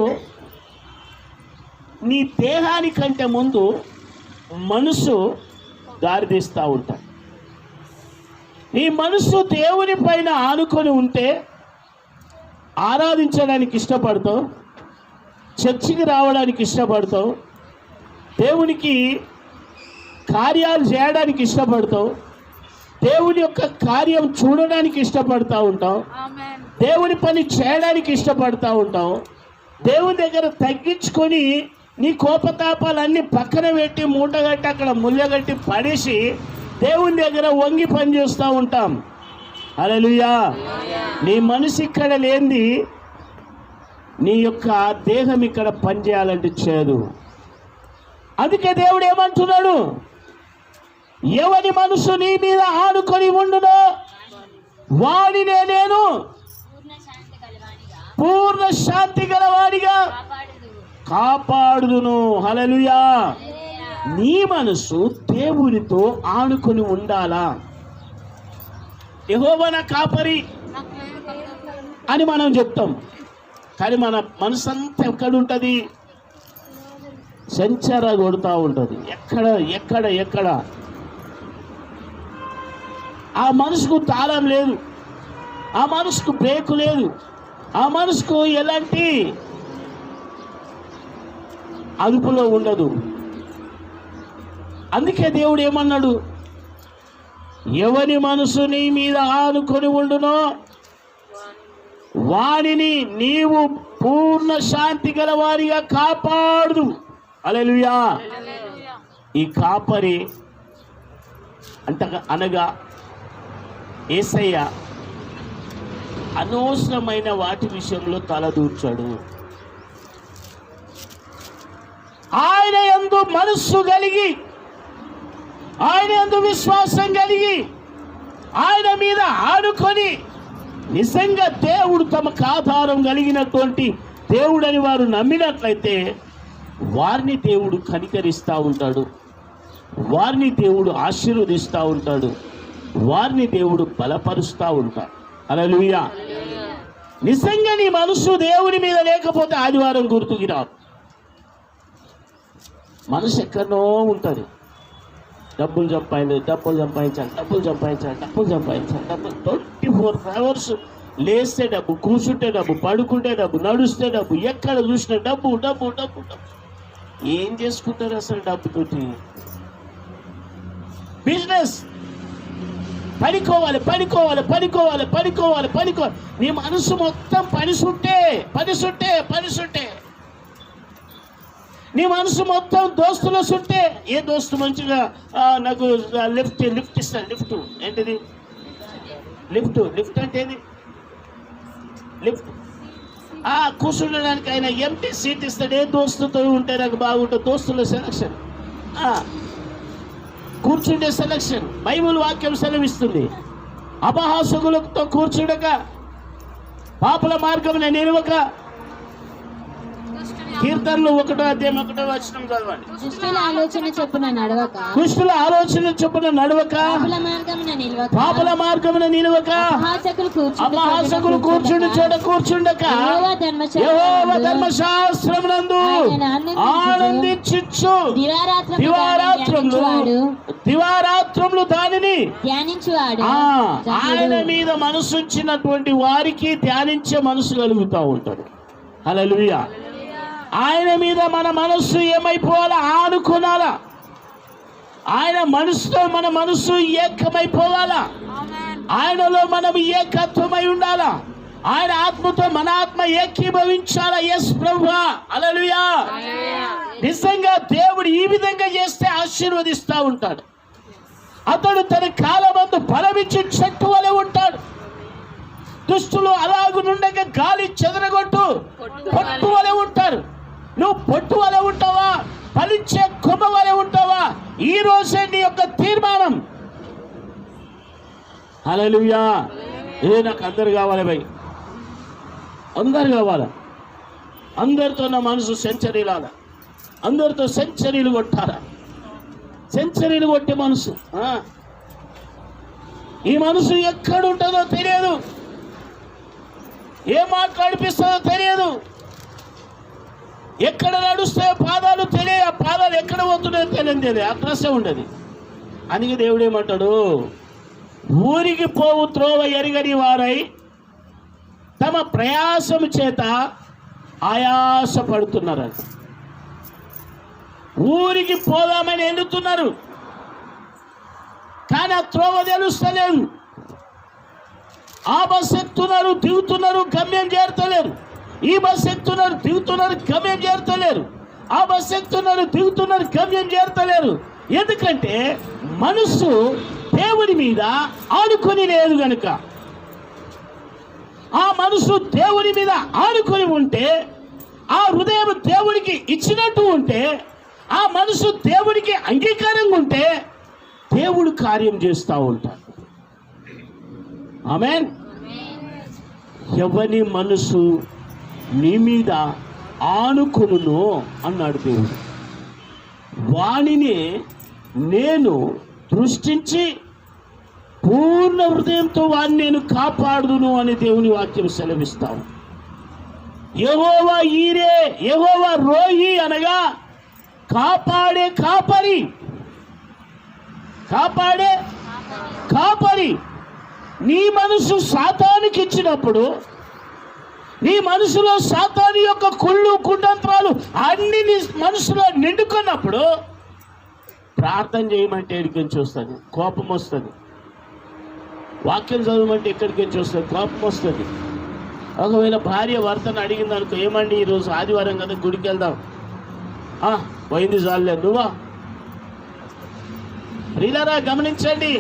నీ దేహానికంటే ముందు మనసు దారితీస్తూ ఉంటాడు. నీ మనసు దేవుని పైన ఆనుకొని ఉంటే ఆరాధించడానికి ఇష్టపడతావు, చర్చికి రావడానికి ఇష్టపడతావు, దేవునికి కార్యాలు చేయడానికి ఇష్టపడతావు, దేవుని యొక్క కార్యం చూడడానికి ఇష్టపడతా ఉంటావు, దేవుని పని చేయడానికి ఇష్టపడతా ఉంటావు. దేవుని దగ్గర తగ్గించుకొని నీ కోపతాపాలన్నీ పక్కన పెట్టి మూటగట్టి అక్కడ ముళ్ళగట్టి పడేసి దేవుని దగ్గర వంగి పని చేస్తూ ఉంటాం. హల్లెలూయా. నీ మనసు ఇక్కడ లేనిది నీ యొక్క దేహం ఇక్కడ పని చేయాలంటే చేయదు. అందుకే దేవుడు ఏమంటున్నాడు? ఎవరి మనసు నీ మీద ఆనుకొని ఉండునో వాడినే నేను పూర్ణ శాంతి గలవాడిగా కాపాడుదును. హల్లెలూయా. నీ మనసు దేవునితో ఆనుకొని ఉండాలా. యెహోవా నా కాపరి అని మనం చెప్తాం, కానీ మన మనసు అంతా ఎక్కడుంటుంది? సంచార కొడుతూ ఉంటుంది. ఎక్కడ ఎక్కడ ఎక్కడ ఆ మనసుకు తాళం లేదు, ఆ మనసుకు బ్రేకు లేదు, ఆ మనసుకు ఎలాంటి అదుపులో ఉండదు. అందుకే దేవుడు ఏమన్నాడు? ఎవని మనసు నీ మీద ఆనుకొని ఉండునో వానిని నీవు పూర్ణ శాంతి గల వారిగా కాపాడు. హల్లెలూయా. ఈ కాపరి అనగా యేసయ్య అనవసరమైన వాటి విషయంలో తలదూర్చాడు. ఆయన యందు మనస్సు కలిగి, ఆయన యందు విశ్వాసం కలిగి, ఆయన మీద ఆనుకొని నిజంగా దేవుడు తమకు ఆధారం కలిగినటువంటి దేవుడని వారు నమ్మినట్లయితే వారిని దేవుడు కనికరిస్తూ ఉంటాడు, వారిని దేవుడు ఆశీర్వదిస్తూ ఉంటాడు, వారిని దేవుడు బలపరుస్తూ ఉంటాడు. హల్లెలూయా. నిజంగా నీ మనసు దేవుని మీద లేకపోతే ఆదివారం గుర్తుకి రాదు. మనసు ఎక్కడో ఉంటుంది. డబ్బులు సంపాదించాలి 24 hours లేస్తే డబ్బు, కూర్చుంటే డబ్బు, పడుకుంటే డబ్బు, నడుస్తే డబ్బు, ఎక్కడ చూసినా డబ్బు డబ్బు డబ్బు డబ్బు. ఏం చేసుకుంటారు అసలు డబ్బుతోటి? బిజినెస్, పడుకోవాలి. నీ మనసు మొత్తం పనిసుంటే నీ మనసు మొత్తం దోస్తుల సుంటే, ఏ దోస్తు మంచిగా నాకు లిఫ్ట్ ఇస్తాను. లిఫ్ట్ ఏంటిది? లిఫ్ట్ అంటే ఏది? లిఫ్ట్ కూర్చుండడానికి ఆయన ఎంటీ సీట్ ఇస్తాడు. ఏ దోస్తుతో ఉంటే నాకు బాగుంటుంది? దోస్తుల సెలక్షన్, కూర్చుండే సెలక్షన్. బైబిల్ వాక్యం సెలవిస్తుంది, అపహాసకులతో కూర్చుండక, పాపుల మార్గమున నిలవక. కీర్తనలు 1వ అధ్యాయం 1వ వచనం చదవండి. దుష్టుల ఆలోచన చొప్పున నడవక, పాపుల మార్గమున నిలవక, అపహాసకులు కూర్చుండి చోట కూర్చుండక, యెహోవా ధర్మశాస్త్రమునందు ఆనందించుచు దివారాత్రములు దానిని ధ్యానించువాడు. ఆయన మీద మనసుంచినటువంటి వారికి ధ్యానించే మనసు కలుగుతూ ఉంటాడు. హల్లెలూయా. ఆయన మీద మన మనస్సు ఏమైపోవాలా? ఆనుకోనాలా. ఆయన మనసుతో మన మనసు ఏకమైపోవాలా. ఆయనలో మనం ఏకత్వమై ఉండాలా. ఆయన ఆత్మతో మన ఆత్మ ఏకీభవించాలా. ఎస్ ప్రభువా. హల్లెలూయా. నిజంగా దేవుడు ఈ విధంగా చేస్తే ఆశీర్వదిస్తూ ఉంటాడు. అతడు తన కాలమందు ఫలమిచ్చి చెట్టు వలె ఉంటాడు. దుష్టులు అలాగునుండగా గాలి చెదరగొట్టు పొట్టు వలె ఉంటారు. నువ్వు పొట్టు వలె ఉంటావా? ఫలించే కొమ్మ వలె ఉంటావా? ఈ రోజే నీ యొక్క తీర్మానం. హల్లెలూయా. నాకు అందరు కావాలి భయ్, అందరు కావాలా. అందరితో నా మనసు సెంచరీలాల, అందరితో సెంచరీలు కొట్టాలా. సెంచరీలు కొట్టే మనసు. ఈ మనసు ఎక్కడుంటుందో తెలియదు, ఏ మాట్లాడిపిస్తుందో తెలియదు, ఎక్కడ నడుస్తాయో పాదాలు తెలియదు, ఆ పాదాలు ఎక్కడ పోతున్నాయో తెలియదు, అడ్రస్సే ఉండదు. అందుకే దేవుడు ఏమంటాడు? ఊరికి పోవు త్రోవ ఎరగని వారై తమ ప్రయాసము చేత ఆయాస పడుతున్నారు. ఊరికి పోదామని ఎన్నుతున్నారు, కానీ ఆ త్రోవ తెలుస్తలేదు. ఆ బస్సు ఎక్కుతున్నారు, దిగుతున్నారు, గమ్యం చేరుతలేరు. ఈ బస్సు ఎక్కుతున్నారు, దిగుతున్నారు, గమ్యం చేరుతలేరు. ఆ బస్సు ఎక్కుతున్నారు, దిగుతున్నారు, గమ్యం చేరుతలేరు. ఎందుకంటే మనసు దేవుడి మీద ఆనుకొని లేదు గనుక. ఆ మనసు దేవుడి మీద ఆనుకొని ఉంటే, ఆ హృదయం దేవుడికి ఇచ్చినట్టు ఉంటే, ఆ మనసు దేవుడికి అంగీకారంగా ఉంటే దేవుడు కార్యం చేస్తూ ఉంటాడు. ఆమేన్. ఎవని మనసు నీ మీద ఆనుకొనునో అన్నాడు దేవుడు. వానిని నేను దృష్టించి పూర్ణ హృదయంతో వాడిని నేను కాపాడుదును అని దేవుని వాక్యం సెలవిస్తాము. యెహోవా ఈరే, యెహోవా రోయి అనగా కాపాడే కాపరి. కాపాడే కాపరి. నీ మనసు సాతానికి ఇచ్చినప్పుడు, నీ మనసులో సాతాను యొక్క కుళ్ళు కుతంత్రాలు అన్ని నీ మనసులో నిండుకున్నప్పుడు ప్రార్థన చేయమంటే ఎక్కడికి నుంచి వస్తుంది? కోపం వస్తుంది. వాక్యం చదవమంటే ఎక్కడికి నుంచి వస్తుంది? కోపం వస్తుంది. ఒకవేళ భార్య భర్తను అడిగింది అనుకో, ఏమండి ఈరోజు ఆదివారం కదా గుడికి వెళ్దాం, పోయింది చాలే నువ్వా. ప్రియులారా గమనించండి,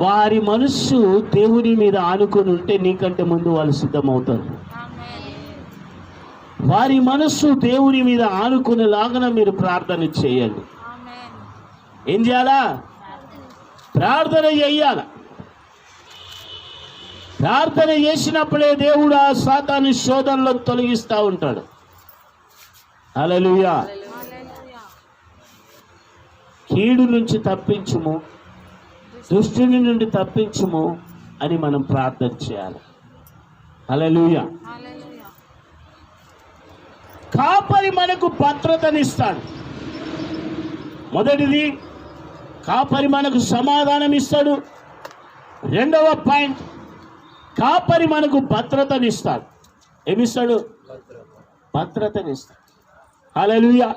వారి మనస్సు దేవుని మీద ఆనుకొని ఉంటే నీకంటే ముందు వాళ్ళు సిద్ధమవుతారు. వారి మనస్సు దేవుని మీద ఆనుకునేలాగా మీరు ప్రార్థన చేయాలి. ఏం చేయాలా? ప్రార్థన చేయాల. ప్రార్థన చేసినప్పుడే దేవుడు ఆ సాతాను శోధనలను తొలగిస్తూ ఉంటాడు. హల్లెలూయా. కీడు నుంచి తప్పించుము, దుష్టుని నుండి తప్పించుము అని మనం ప్రార్థన చేయాలి. హల్లెలూయా. కాపరి మనకు భద్రతనిస్తాడు. మొదటిది, కాపరి మనకు సమాధానం ఇస్తాడు. రెండవ పాయింట్, కాపరి మనకు భద్రతనిస్తాడు. ఏమిస్తాడు? భద్రతనిస్తాడు. హల్లెలూయా.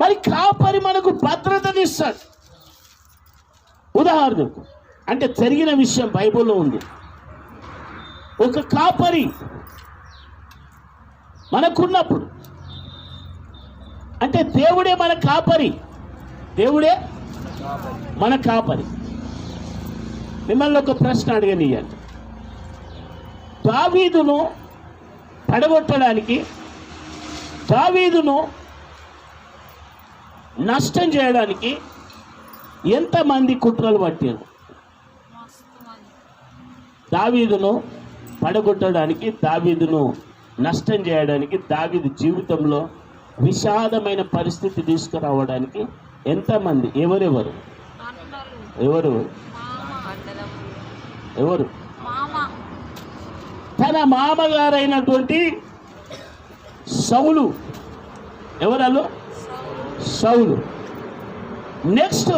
మరి కాపరి మనకు భద్రతనిస్తాడు. ఉదాహరణకు, అంటే జరిగిన విషయం బైబిల్లో ఉంది. ఒక కాపరి మనకున్నప్పుడు, అంటే దేవుడే మన కాపరి. దేవుడే మన కాపరి. మిమ్మల్ని ఒక ప్రశ్న అడగనియండి. దావీదును పడగొట్టడానికి, దావీదును నష్టం చేయడానికి ఎంతమంది కుట్రలు పట్టారు? దావీదును పడగొట్టడానికి, దావీదును నష్టం చేయడానికి, దావీదు జీవితంలో విషాదమైన పరిస్థితి తీసుకురావడానికి ఎంతమంది? ఎవరెవరు? తన మామగారైనటువంటి సౌలు. ఎవరు? సౌలు. నెక్స్ట్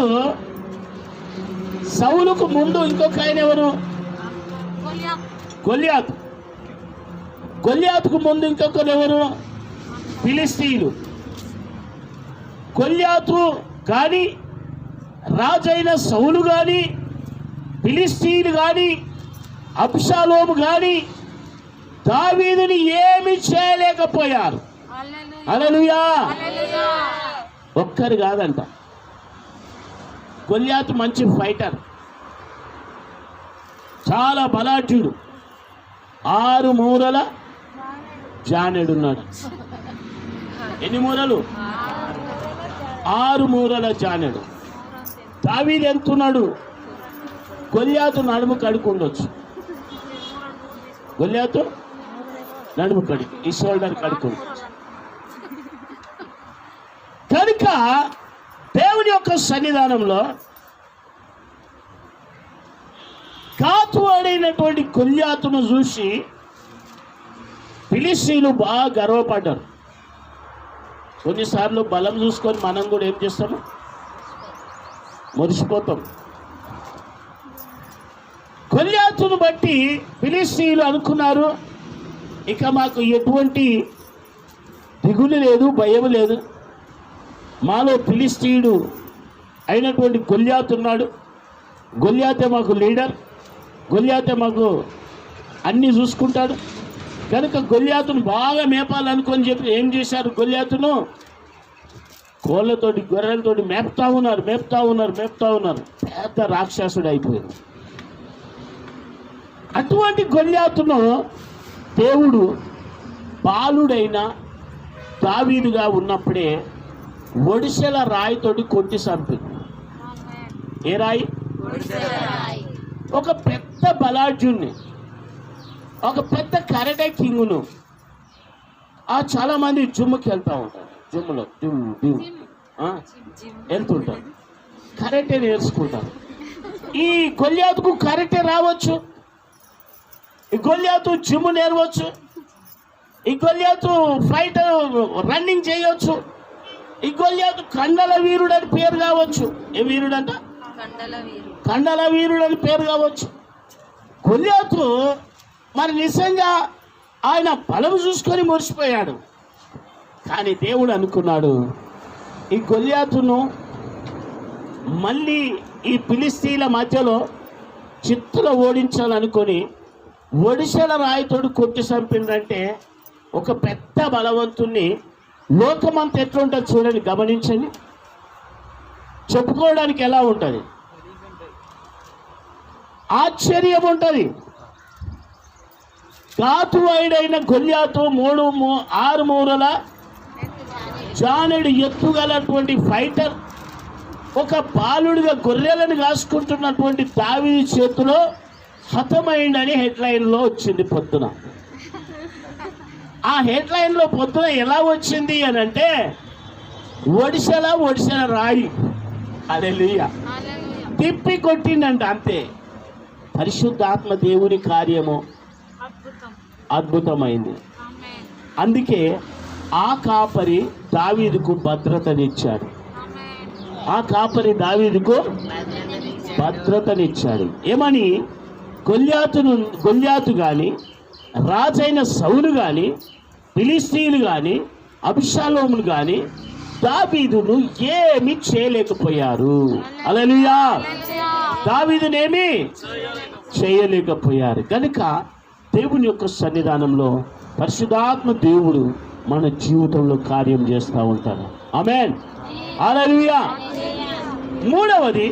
సౌలుకు ముందు ఇంకొక ఆయన ఎవరు? గొల్యాతు. గొల్యాతుకు ముందు ఇంకొకరు ఎవరు? ఫిలిస్తీయులు. గొల్యాతు కానీ, రాజైన సౌలు కానీ, ఫిలిస్తీయులు కానీ, అబ్షాలోము కానీ దావీదుని ఏమి చేయలేకపోయారు. హల్లెలూయా. ఒక్కరు కాదంట. గొల్యాతు మంచి ఫైటర్, చాలా బలాఢ్యుడు, 6 మూరల జానెడున్నాడు. ఎన్ని మూరలు? 6 మూరల జానెడు. దావీదు ఎంతున్నాడు? గొల్యాతు నడుము కడుకుండొచ్చు. గొల్యాతు నడుము కడుకు, ఈ షోల్డర్ కడుకుండొచ్చు. కనుక దేవుని యొక్క సన్నిధానంలో గాతు అడైనటువంటి గొల్యాతును చూసి ఫిలిస్తీయులు బాగా గర్వపడ్డారు. కొన్నిసార్లు బలం చూసుకొని మనం కూడా ఏం చేస్తాము? మురిసిపోతాం. గొల్యాతును బట్టి ఫిలిస్తీయులు అనుకున్నారు, ఇక మాకు ఎటువంటి దిగులు లేదు, భయం లేదు. మాలో ఫిలిస్తీయుడు అయినటువంటి గొల్యాతు ఉన్నాడు. గొల్యాతే మాకు లీడర్, గొల్యాతే మాకు అన్నీ చూసుకుంటాడు. కనుక గొల్యాతును బాగా మేపాలనుకొని చెప్పి ఏం చేశారు? గొల్యాతును కోళ్ళతోటి, గొర్రెలతోటి మేపుతా ఉన్నారు. పెద్ద రాక్షసుడు అయిపోయాడు. అటువంటి గొల్యాతును దేవుడు బాలుడైన దావీదుగా ఉన్నప్పుడే ఒడిశెల రాయితోటి కొట్టి చంపింది. ఏ రాయి? ఒక పెద్ద బలాఢ్యుణ్ణి, ఒక పెద్ద కరాటే కింగును. చాలా మంది జిమ్కి వెళ్తూ ఉంటారు. జిమ్లో వెళ్తుంటారు, కరెక్టే నేర్చుకుంటారు. ఈ గొల్యాతుకు కరెక్టే రావచ్చు, ఈ గొల్యాతు జిమ్ నేర్వచ్చు, ఈ గొల్యాతు ఫైట్ రన్నింగ్ చేయవచ్చు, ఈ గొల్యాతు కండల వీరుడు అని పేరు కావచ్చు. ఏ వీరుడు అంట? కండల వీరుడు అని పేరు కావచ్చు. గొల్యాతు మరి నిజంగా ఆయన బలం చూసుకొని మురిసిపోయాడు. కానీ దేవుడు అనుకున్నాడు, ఈ గొల్యాతును మళ్ళీ ఈ ఫిలిస్తీన్ల మధ్యలో చిత్తులో ఓడించాలనుకొని ఒడిశల రాయితోడు కొట్టి చంపిందంటే ఒక పెద్ద బలవంతుణ్ణి లోకమంతా ఎట్లుంటుంది చూడండి, గమనించండి. చెప్పుకోవడానికి ఎలా ఉంటుంది, ఆశ్చర్యం ఉంటుంది. గాతువైడైన గొల్యాతు 6 మూరల జానెడు ఎత్తుగలటువంటి ఫైటర్, ఒక బాలుడిగా గొర్రెలను కాసుకుంటున్నటువంటి దావీదు చేతిలో హతమైందని హెడ్లైన్లో వచ్చింది పొద్దున. ఆ హెడ్లైన్లో పొద్దున ఎలా వచ్చింది అని అంటే, ఒడిశల రాయి హల్లెలూయా తిప్పి కొట్టిందంట, అంతే. పరిశుద్ధాత్మ దేవుని కార్యము అద్భుతమైంది. అందుకే ఆ కాపరి దావీదుకు భద్రతనిచ్చాడు. ఆ కాపరి దావీదుకు భద్రతనిచ్చాడు. ఏమని? గొల్యాతు కానీ, రాజైన సౌలు కానీ, ఫిలిస్తీయులు కానీ, అబ్షాలోములు కానీ దావీదును ఏమి చేయలేకపోయారు. హల్లెలూయా. దావీదునేమి చేయలేకపోయారు. కనుక దేవుని యొక్క సన్నిధానంలో పరిశుద్ధాత్మ దేవుడు మన జీవితంలో కార్యం చేస్తూ ఉంటాడు. ఆమేన్. హల్లెలూయా. మూడవది,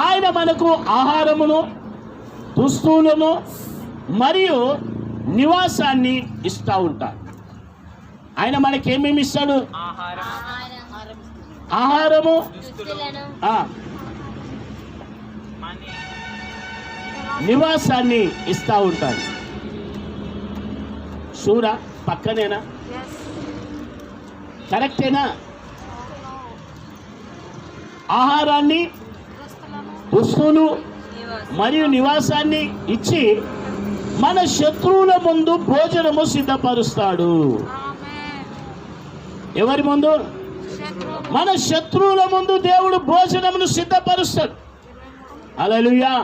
ఆయన మనకు ఆహారమును, దుస్తులను మరియు నివాసాన్ని ఇస్తూ ఉంటాడు. ఆయన మనకి ఏమేమి ఇస్తాడు? ఆహారము, నివాసాన్ని ఇస్తూ ఉంటాడు. షూరా? పక్కనేనా? కరెక్టేనా? ఆహారాన్ని, దుస్తులు మరియు నివాసాన్ని ఇచ్చి మన శత్రువుల ముందు భోజనము సిద్ధపరుస్తాడు. ఎవరి ముందు? మన శత్రువుల ముందు దేవుడు భోజనమును సిద్ధపరుస్తాడు. హల్లెలూయా,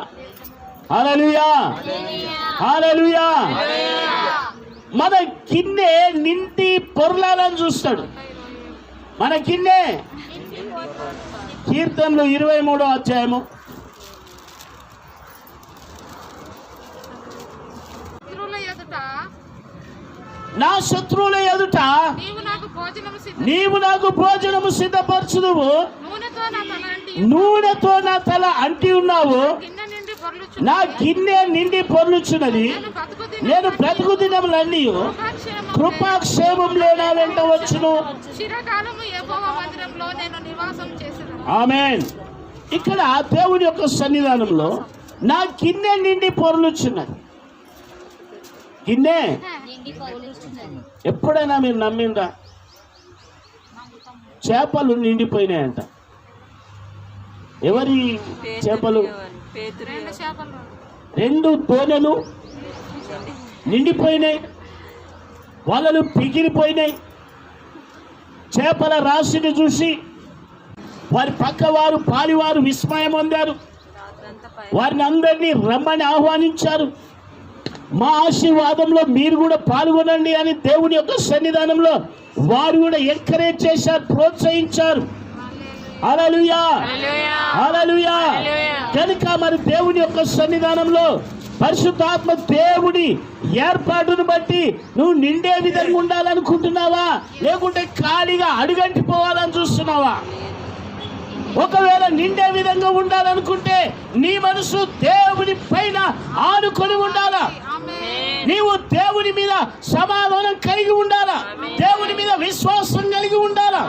హల్లెలూయా, హల్లెలూయా. మన గిన్నె నిండి పొర్లాలని చూస్తాడు. మన గిన్నె కీర్తనలు 23వ అధ్యాయము నా శత్రువుల ఎదుట నీవు నాకు భోజనము సిద్ధపరచుదువు, నూనెతో నా తల అంటి ఉన్నావు, నా గిన్నె నిండి పొర్లుచున్నది, నేను బ్రతుకు దినములన్నీ కృపాక్షేమం నా వెంట వచ్చును. ఆమేన్. ఇక్కడ దేవుని యొక్క సన్నిధానంలో నా గిన్నె నిండి పొర్లుచున్నది. గిన్నె ఎప్పుడైనా మీరు నమ్మిందా? చేపలు నిండిపోయినాయంట. ఎవరి చేపలు? 2 తోనెలు నిండిపోయినాయి, వలలు పిగిలిపోయినాయి. చేపల రాశిని చూసి వారి పక్కవారు, పాలివారు విస్మయం పొందారు. వారిని అందరినీ రమ్మని ఆహ్వానించారు. మా ఆశీర్వాదంలో మీరు కూడా పాల్గొనండి అని దేవుని యొక్క సన్నిధానంలో వారు కూడా ఎంకరేజ్ చేశారు, ప్రోత్సహించారు. హల్లెలూయా, హల్లెలూయా. కనుక మరి దేవుని యొక్క సన్నిధానంలో పరిశుద్ధాత్మ దేవుడి ఏర్పాటును బట్టి నువ్వు నిండే విధంగా ఉండాలనుకుంటున్నావా, లేకుంటే ఖాళీగా అడుగంటి పోవాలని చూస్తున్నావా? ఒకవేళ నిండే విధంగా ఉండాలనుకుంటే నీ మనసు దేవుని పైన ఆనుకొని ఉండాలా. నీవు దేవుని మీద సమాధానం కలిగి ఉండాలా, దేవుని మీద విశ్వాసం కలిగి ఉండాలా.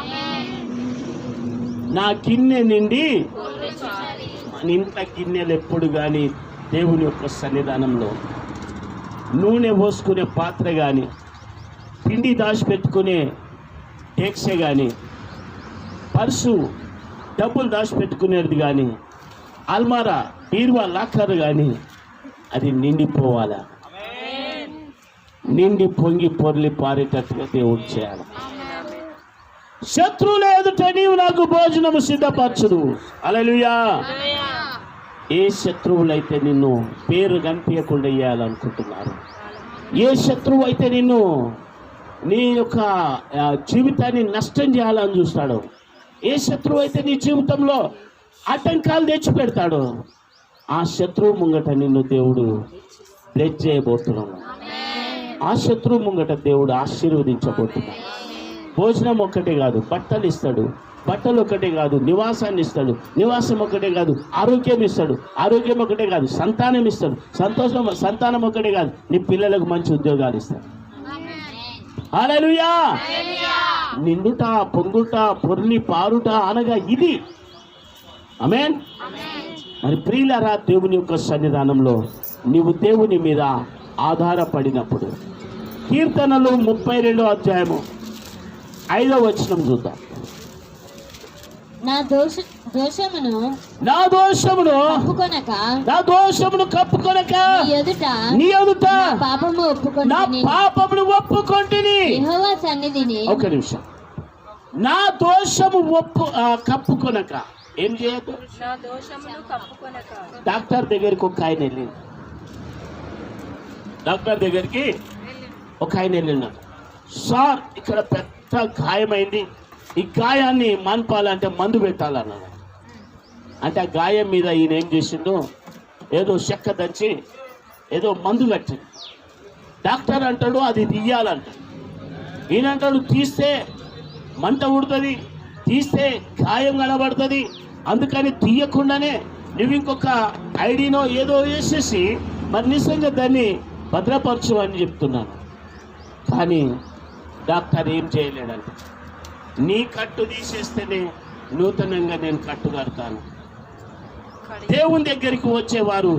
నా గిన్నె నిండి, ఇంత గిన్నెలు ఎప్పుడు కానీ దేవుని యొక్క సన్నిధానంలో నూనె పోసుకునే పాత్ర కానీ, పిండి దాచిపెట్టుకునే టేక్సే కానీ పర్సు డబ్బులు దాచిపెట్టుకునేది కానీ అల్మారా బీరువా లాకర్ కానీ అది నిండిపోవాలా, నిండి పొంగి పొర్లి పారేటట్టుగా దేవుడు చేయాలి. శత్రువుల ఎదుట నీవు నాకు భోజనము సిద్ధపరచుదు. హల్లెలూయా. ఏ శత్రువులైతే నిన్ను పేరు కనిపించకుండా వేయాలనుకుంటున్నారు, ఏ శత్రువు అయితే నిన్ను నీ యొక్క జీవితాన్ని నష్టం చేయాలని చూస్తాడు, ఏ శత్రువు అయితే నీ జీవితంలో ఆటంకాలు తెచ్చి పెడతాడు, ఆ శత్రువు ముంగట నిన్ను దేవుడు బ్లెస్ చేయబోతున్నాడు. ఆ శత్రువు ముంగట దేవుడు ఆశీర్వదించబోతున్నాడు. భోజనం ఒక్కటే కాదు, బట్టలు ఇస్తాడు, బట్టలు ఒక్కటే కాదు, నివాసాన్ని ఇస్తాడు, నివాసం ఒక్కటే కాదు, ఆరోగ్యం ఇస్తాడు, ఆరోగ్యం ఒకటే కాదు, సంతానం ఇస్తాడు, సంతానం ఒక్కటే కాదు, నీ పిల్లలకు మంచి ఉద్యోగాలు ఇస్తాడు. హల్లెలూయా. నిండుట పొంగుట పొర్లి పారుట అనగా ఇది. ఆమేన్. మరి ప్రియులారా, దేవుని యొక్క సన్నిధానంలో నీవు దేవుని మీద ఆధారపడినప్పుడు కీర్తనలు 32వ అధ్యాయము 5వ వచనం చూద్దాం. నా దోషమును కప్పుకొనక నీ ఎదుట పాపమును ఒప్పుకొంటిని. యెహోవా సన్నిధిని. ఒక నిమిషం. నా దోషము కప్పుకొనక ఏం చేయదు. డాక్టర్ దగ్గరికి ఒక ఆయన వెళ్ళింది, డాక్టర్ దగ్గరికి ఒక ఆయన వెళ్ళినాడు. సార్, ఇక్కడ పెద్ద గాయమైంది, ఈ గాయాన్ని మాన్పాలంటే మందు పెట్టాలన్నాడు. అంటే ఆ గాయం మీద ఈయన ఏం చేసిండు, ఏదో చెక్క దంచి ఏదో మందు కట్టింది. డాక్టర్ అంటాడు అది తీయాలంటాడు, ఈయన అంటాడు తీస్తే మంట ఉడుతుంది, తీస్తే గాయం కనబడుతుంది, అందుకని తీయకుండానే నువ్వు ఇంకొక ఐడినో ఏదో వేసేసి మరి నిజంగా దాన్ని భద్రపరచు అని చెప్తున్నాను. కానీ డాక్టర్ ఏం చేయలేడంట. నీ కట్టు తీసేస్తేనే నూతనంగా నేను కట్టు కడతాను. దేవుని దగ్గరికి వచ్చేవారు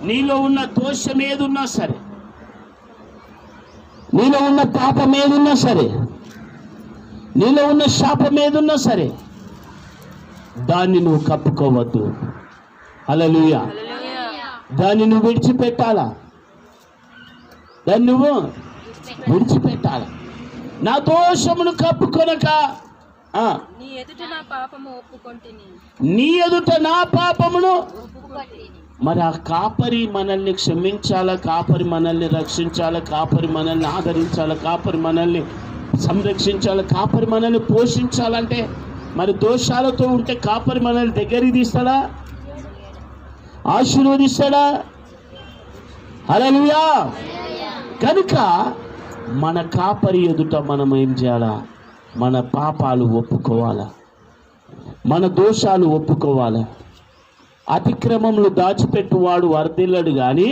నీలో ఉన్న దోషం ఏదున్నా సరే, నీలో ఉన్న పాపం ఏదున్నా సరే, నీలో ఉన్న శాపం ఏదున్నా సరే, దాన్ని నువ్వు కప్పుకోవద్దు. హల్లెలూయా. దాన్ని నువ్వు విడిచిపెట్టాలా, దాన్ని నువ్వు విడిచిపెట్టాలా. నా దోషమును కప్పుకొనక నీ ఎదుట నా పాపమును. మరి ఆ కాపరి మనల్ని క్షమించాలా, కాపరి మనల్ని రక్షించాలా, కాపరి మనల్ని ఆదరించాలా, కాపరి మనల్ని సంరక్షించాలా, కాపరి మనల్ని పోషించాలంటే మరి దోషాలతో ఉంటే కాపరి మనల్ని దగ్గరికి తీస్తాడా, ఆశీర్వదిస్తాడా? హల్లెలూయా. కనుక మన కాపరి ఎదుట మనం ఏం చేయాలా, మన పాపాలు ఒప్పుకోవాలా, మన దోషాలు ఒప్పుకోవాలా. అతిక్రమములు దాచిపెట్టువాడు వర్ధిల్లడు కానీ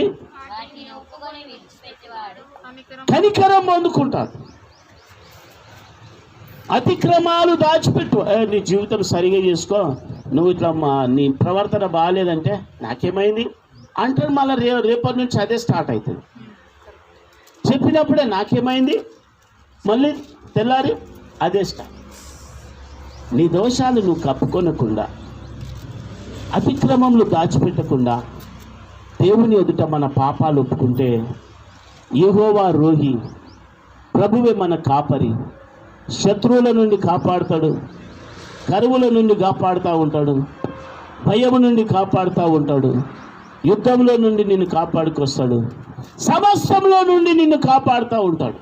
కనికరం పొందుకుంటాడు. అతిక్రమాలు దాచిపెట్టు, నీ జీవితం సరిగా చేసుకో, నువ్వు ఇట్లా నీ ప్రవర్తన బాగాలేదంటే నాకేమైంది అంటారు. మళ్ళీ రేపటి నుంచి అదే స్టార్ట్ అవుతుంది. చెప్పినప్పుడే నాకేమైంది, మళ్ళీ తెల్లారి అదే స్టార్ట్. నీ దోషాలు నువ్వు కప్పుకొనకుండా, అతిక్రమములు దాచిపెట్టకుండా దేవుని ఎదుట మన పాపాలు ఒప్పుకుంటే యెహోవా రోహి, ప్రభువే మన కాపరి, శత్రువుల నుండి కాపాడుతాడు, కరువుల నుండి కాపాడుతూ ఉంటాడు, భయము నుండి కాపాడుతూ ఉంటాడు, యుద్ధంలో నుండి నిన్ను కాపాడుకొస్తాడు, సమస్తంలో నుండి నిన్ను కాపాడుతూ ఉంటాడు.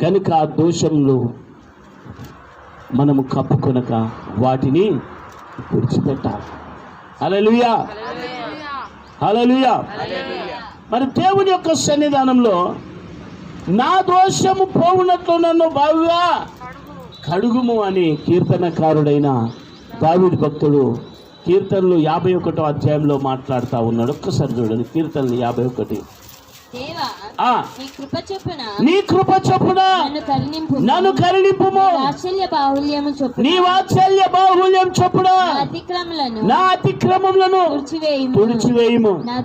కనుక ఆ దోషంలో మనము కప్పుకొనక వాటిని విడిచిపెట్టాలి. హల్లెలూయా. హల్లెలూయా. మరి దేవుని యొక్క సన్నిధానంలో నా దోషము పోవునట్లు నన్ను బాగుగా కడుగుము అని కీర్తనకారుడైన దావీదు భక్తుడు కీర్తనలు 51వ అధ్యాయంలో మాట్లాడుతూ ఉన్నాడు. ఒక్కసారి చూడండి, కీర్తనలు 51. దేవా నీ కృప చొప్పున నీ కృప చొప్పున నన్ను కరుణింపుము. వాత్సల్య బాహుల్యము చొప్పున నీ వాత్సల్య బాహుల్యం చొప్పున నా అతిక్రమములను తుడిచివేయుము. నా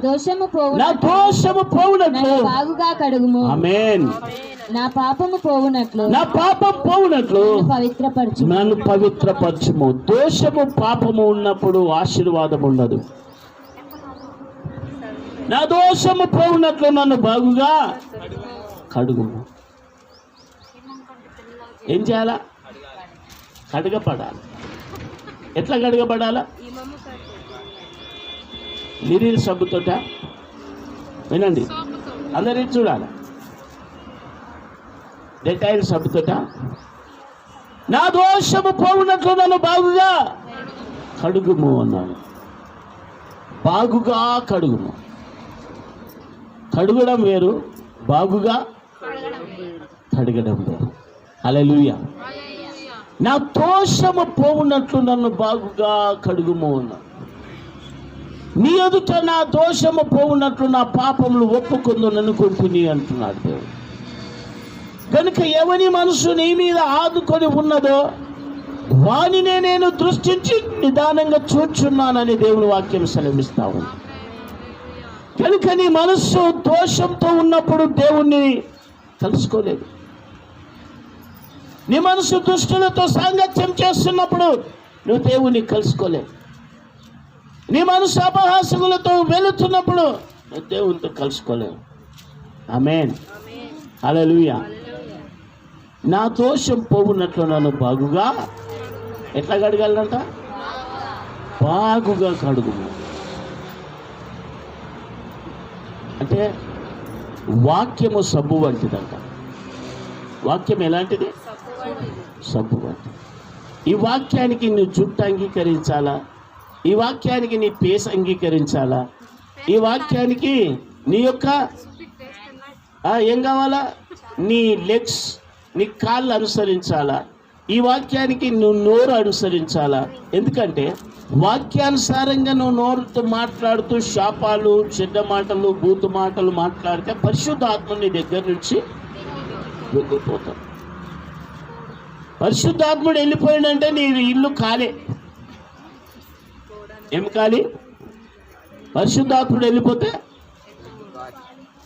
దోషము పోవునట్లు బాగుగా కడుగుము. ఆమేన్. నా పాపము పోవునట్లు నన్ను పవిత్రపరచుము. దోషము పాపము ఉన్నప్పుడు ఆశీర్వాదం ఉండదు. నా దోషము పోవునట్లు నన్ను బాగుగా కడుగుము. ఏం చేయాలా? కడగపడాలి. ఎట్లా కడగబడాలా? లిరిల్ సబ్బుతోట. వినండి, అందరి చూడాలి. డెటాయిల్ సబ్బుతోట. నా దోషము పోవునట్లు నన్ను బాగుగా కడుగుము అన్నాను. బాగుగా కడుగుము. కడుగడం వేరు, బాగుగా కడగడం వేరు. హల్లెలూయా. నా దోషము పోవునట్లు నన్ను బాగుగా కడుగుము అన్నాను. నీ ఎదుట నా దోషము పోవునట్లు నా పాపములు ఒప్పుకుందు అనుకుంటుని అంటున్నాడు దేవుడు. కనుక ఎవని మనసు నీ మీద ఆదుకొని ఉన్నదో వానినే నేను దృష్టించి నిదానంగా చూచున్నానని దేవుని వాక్యం సెలవిస్తావు. కనుక నీ మనస్సు దోషంతో ఉన్నప్పుడు దేవుణ్ణి కలుసుకోలేదు. నీ మనసు దుష్టులతో సాంగత్యం చేస్తున్నప్పుడు నువ్వు దేవుణ్ణి కలుసుకోలేవు. నీ మనసు అపహాసకులతో వెళుతున్నప్పుడు నువ్వు దేవునితో కలుసుకోలేవు. ఆమేన్. హల్లెలూయా. నా దోషం పోవునట్లు నన్ను బాగుగా ఎట్లా కడగాలంట? బాగుగా కడుగుము. అంటే వాక్యము సబ్బు వంటిదంట. వాక్యం ఎలాంటిది? సబ్బు వంటిది. ఈ వాక్యానికి నీ జుట్టు అంగీకరించాలా? ఈ వాక్యానికి నీ పేస్ అంగీకరించాలా? ఈ వాక్యానికి నీ యొక్క ఏం కావాలా? నీ లెగ్స్, నీ కాళ్ళు అనుసరించాలా? ఈ వాక్యానికి నువ్వు నోరు అనుసరించాలా? ఎందుకంటే వాక్యానుసారంగా నువ్వు నోరుతో మాట్లాడుతూ శాపాలు, చెడ్డ మాటలు, బూతు మాటలు మాట్లాడితే పరిశుద్ధాత్మ నీ దగ్గర నుంచి వెళ్ళిపోతాడు. పరిశుద్ధాత్ముడు వెళ్ళిపోయిందంటే నీ ఇల్లు ఖాళీ. ఏం ఖాళీ? పరిశుద్ధాత్ముడు వెళ్ళిపోతే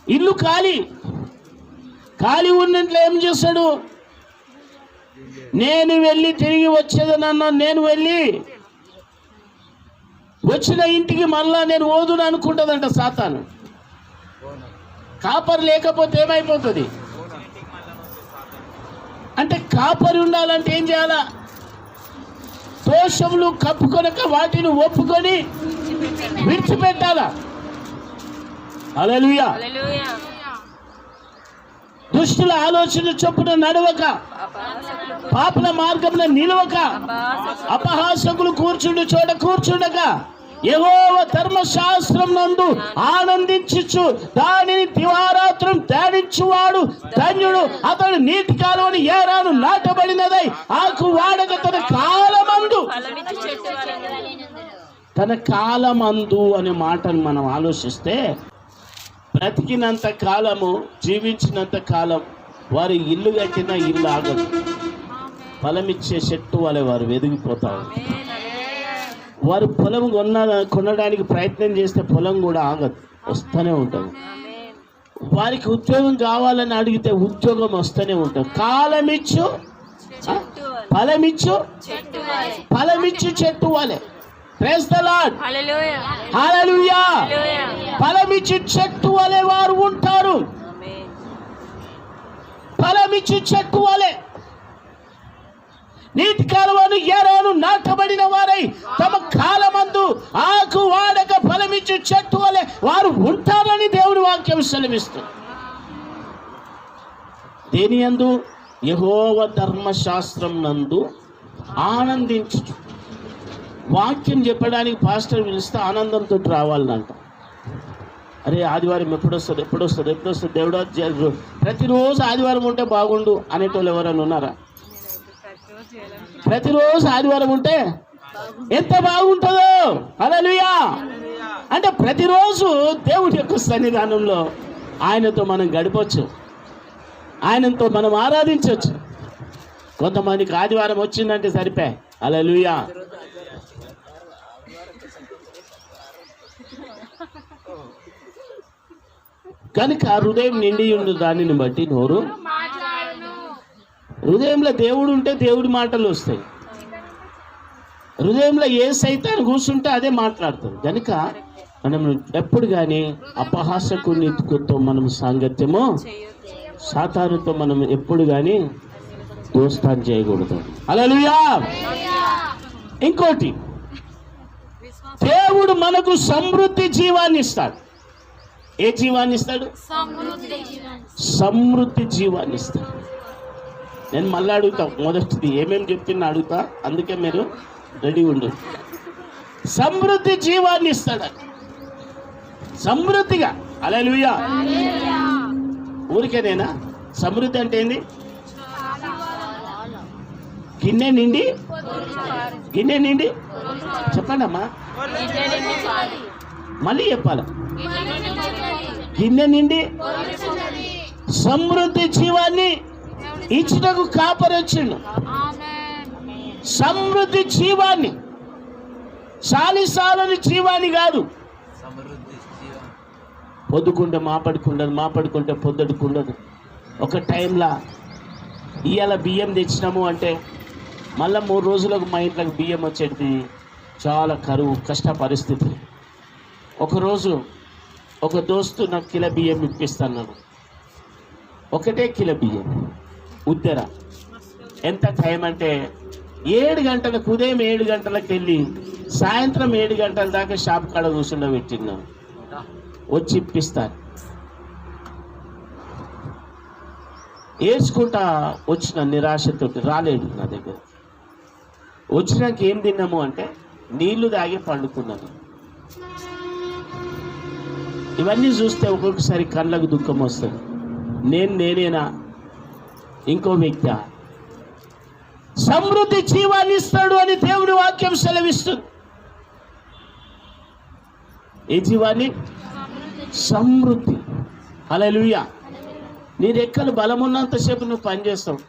ఇల్లు ఖాళీ. ఖాళీ ఉన్నట్లు ఏం చేస్తాడు? నేను వెళ్ళి తిరిగి వచ్చేదనన్నా, నేను వెళ్ళి వచ్చిన ఇంటికి మళ్ళా నేను ఓదును అనుకుంటుందంట సాతాను. కాపరి లేకపోతే ఏమైపోతుంది అంటే, కాపరి ఉండాలంటే ఏం చేయాలా? దోషములు కప్పుకొనక వాటిని ఒప్పుకొని విడిచిపెట్టాలా. హల్లెలూయా. దుష్టుల ఆలోచన చొప్పున నడవక, పాపల మార్గంలో నిలవక, అపహాసకులు కూర్చుండు చోట కూర్చుండక, యెహోవా ధర్మశాస్త్రం నందు ఆనందించుచు దానిని దివారాత్రం ధ్యానించువాడు ధన్యుడు. అతడు నీటి కాలువని ఏరాను నాటబడినదై ఆకు వాడక తన కాలమందు అనే మాటను మనం ఆలోచిస్తే, బ్రతికినంత కాలము, జీవించినంత కాలం వారి ఇల్లు కట్టిన ఇల్లు ఆగదు. ఫలమిచ్చే చెట్టు వలె వారు వెదిగిపోతారు. వారు పొలం కొనడానికి ప్రయత్నం చేస్తే పొలం కూడా ఆగదు, వస్తూనే ఉంటుంది. వారికి ఉద్యోగం కావాలని అడిగితే ఉద్యోగం వస్తూనే ఉంటుంది. కాలమిచ్చు ఫలమిచ్చు చెట్టు వలె. Praise the Lord. హల్లెలూయా. ఫలమిచ్చు చెట్టు వలె వారు ఉంటారు. ఫలమిచ్చు చెట్టు వలె నీటి కాలువను ఏరాను నాటబడిన వారై తమ కాలమందు ఆకు వాడక ఫలమిచ్చు చెట్టు వలె వారు ఉంటారని దేవుని వాక్యం సెలవిస్తుంది. దేని యందు? యెహోవా ధర్మశాస్త్రం నందు ఆనందించు. వాక్యం చెప్పడానికి పాస్టర్ పిలిస్తే ఆనందంతో రావాలంట. అరే ఆదివారం ఎప్పుడు వస్తుంది దేవుడు, ప్రతిరోజు ఆదివారం ఉంటే బాగుండు అనేటోళ్ళు ఎవరైనా ఉన్నారా? ప్రతిరోజు ఆదివారం ఉంటే ఎంత బాగుంటుందో. హల్లెలూయా. అంటే ప్రతిరోజు దేవుడి యొక్క సన్నిధానంలో ఆయనతో మనం గడపచ్చు, ఆయనతో మనం ఆరాధించవచ్చు. కొంతమందికి ఆదివారం వచ్చిందంటే సరిపోయి. హల్లెలూయా. కనుక హృదయం నిండి ఉండు దానిని బట్టి నోరు. హృదయంలో దేవుడు ఉంటే దేవుడి మాటలు వస్తాయి. హృదయంలో ఏ సైతాన్ని కూర్చుంటే అదే మాట్లాడుతుంది. కనుక మనం ఎప్పుడు కానీ అపహాసకునితో మనం సాంగత్యము, సాతానుతో మనం ఎప్పుడు కానీ దోస్తాన్ని చేయకూడదు. హల్లెలూయా. ఇంకోటి, దేవుడు మనకు సమృద్ధి జీవాన్ని ఇస్తాడు. ఏ జీవాన్ని ఇస్తాడు? సమృద్ధి జీవాన్ని ఇస్తాడు. నేను మళ్ళీ అడుగుతా, మొదటిది ఏమేమి చెప్తున్నా అడుగుతా, అందుకే మీరు రెడీ ఉండు. సమృద్ధి జీవాన్ని ఇస్తాడు, సమృద్ధిగా. హల్లెలూయా. ఊరికేనేనా? సమృద్ధి అంటే ఏంది? గిన్నె నిండి, గిన్నె నిండి. చెప్పండి అమ్మా, మళ్ళీ చెప్పాలి. గిన్నె నిండి సమృద్ధి జీవాన్ని ఇచ్చుటకు కాపరొచ్చిండు. సమృద్ధి జీవాన్ని, సాలిసాలని జీవాన్ని కాదు. పొద్దుకుంటే మాపడుకుండదు, మాపడుకుంటే పొద్దుడుకుండదు. ఒక టైంలో ఇవాళ బియ్యం తెచ్చినాము అంటే మళ్ళీ 3 రోజులకు మా ఇంట్లోకి బియ్యం వచ్చేది చాలా కరువు, కష్ట పరిస్థితి. ఒకరోజు ఒక దోస్తు నాకు కిలో బియ్యం ఇప్పిస్తాను. ఒకటే కిలో బియ్యం ఉద్దర. ఎంత టైం అంటే 7 గంటలకు, ఉదయం 7 గంటలకు వెళ్ళి సాయంత్రం 7 గంటల దాకా షాప్ కాడ కూర్చుండబెట్టినాను. వచ్చి ఇప్పిస్తాను. ఏడ్చుకుంటా వచ్చిన, నిరాశతో రాలేడు నా దగ్గర. వచ్చినాక ఏం తిన్నాము అంటే నీళ్లు తాగి పండుకున్నాను. ఇవన్నీ చూస్తే ఒక్కొక్కసారి కళ్ళకు దుఃఖం వస్తుంది. నేనేనా, ఇంకో వ్యక్తి? సమృద్ధి జీవాన్ని ఇస్తాడు అని దేవుడి వాక్యం సెలవిస్తుంది. ఏ జీవాన్ని? సమృద్ధి. హల్లెలూయా. నీ రెక్కలు బలం ఉన్నంతసేపు నువ్వు పనిచేస్తావు.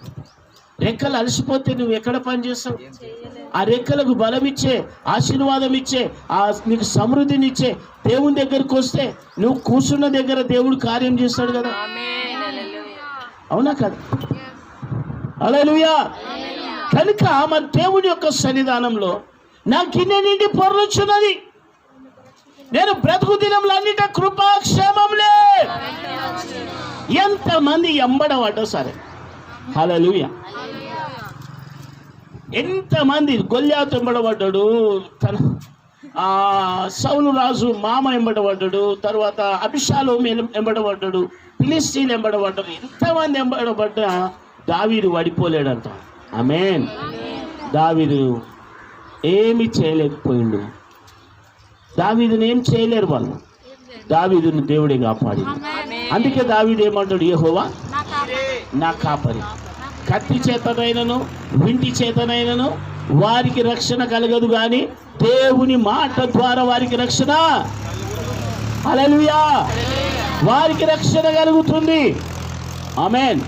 రెక్కలు అలసిపోతే నువ్వు ఎక్కడ పని చేస్తావు? ఆ రెక్కలకు బలం ఇచ్చే, ఆశీర్వాదం ఇచ్చే, నీకు సమృద్ధినిచ్చే దేవుని దగ్గరికి వస్తే నువ్వు కూర్చున్న దగ్గర దేవుడు కార్యం చేస్తాడు కదా. అవునా కదా? హల్లెలూయా. కనుక మన దేవుడి యొక్క సన్నిధానంలో నా గిన్నె నిండి పొర్లుచున్నది, నేను బ్రతుకు దినంలో అన్నిట కృపాక్షేమంలే. ఎంతమంది ఎంబడవాడో సరే. హల్లెలూయా. ఎంతమంది గొల్యాతు ఎంబడబడ్డాడు, తన సౌలు రాజు మామ ఎంబడబడ్డాడు, తర్వాత అభిషాలోము ఎంబడబడ్డాడు, ఫిలిష్తీయులు ఎంబడబడ్డాడు. ఎంతమంది ఎంబడబడ్డా దావీదు పడిపోలేడంట. ఆమేన్. దావీదు ఏమి చేయలేకపోయిండు. దావీదుని ఏం చేయలేరు వాళ్ళు. దావీదుని దేవుడే కాపాడి. అందుకే దావీదు ఏమంటాడు? యెహోవా నా కాపరి, కత్తి చేతనైనను వింటి చేతనైనను వారికి రక్షణ కలగదు, కానీ దేవుని మాట ద్వారా వారికి రక్షణ. హల్లెలూయా. వారికి రక్షణ కలుగుతుంది. ఆమేన్.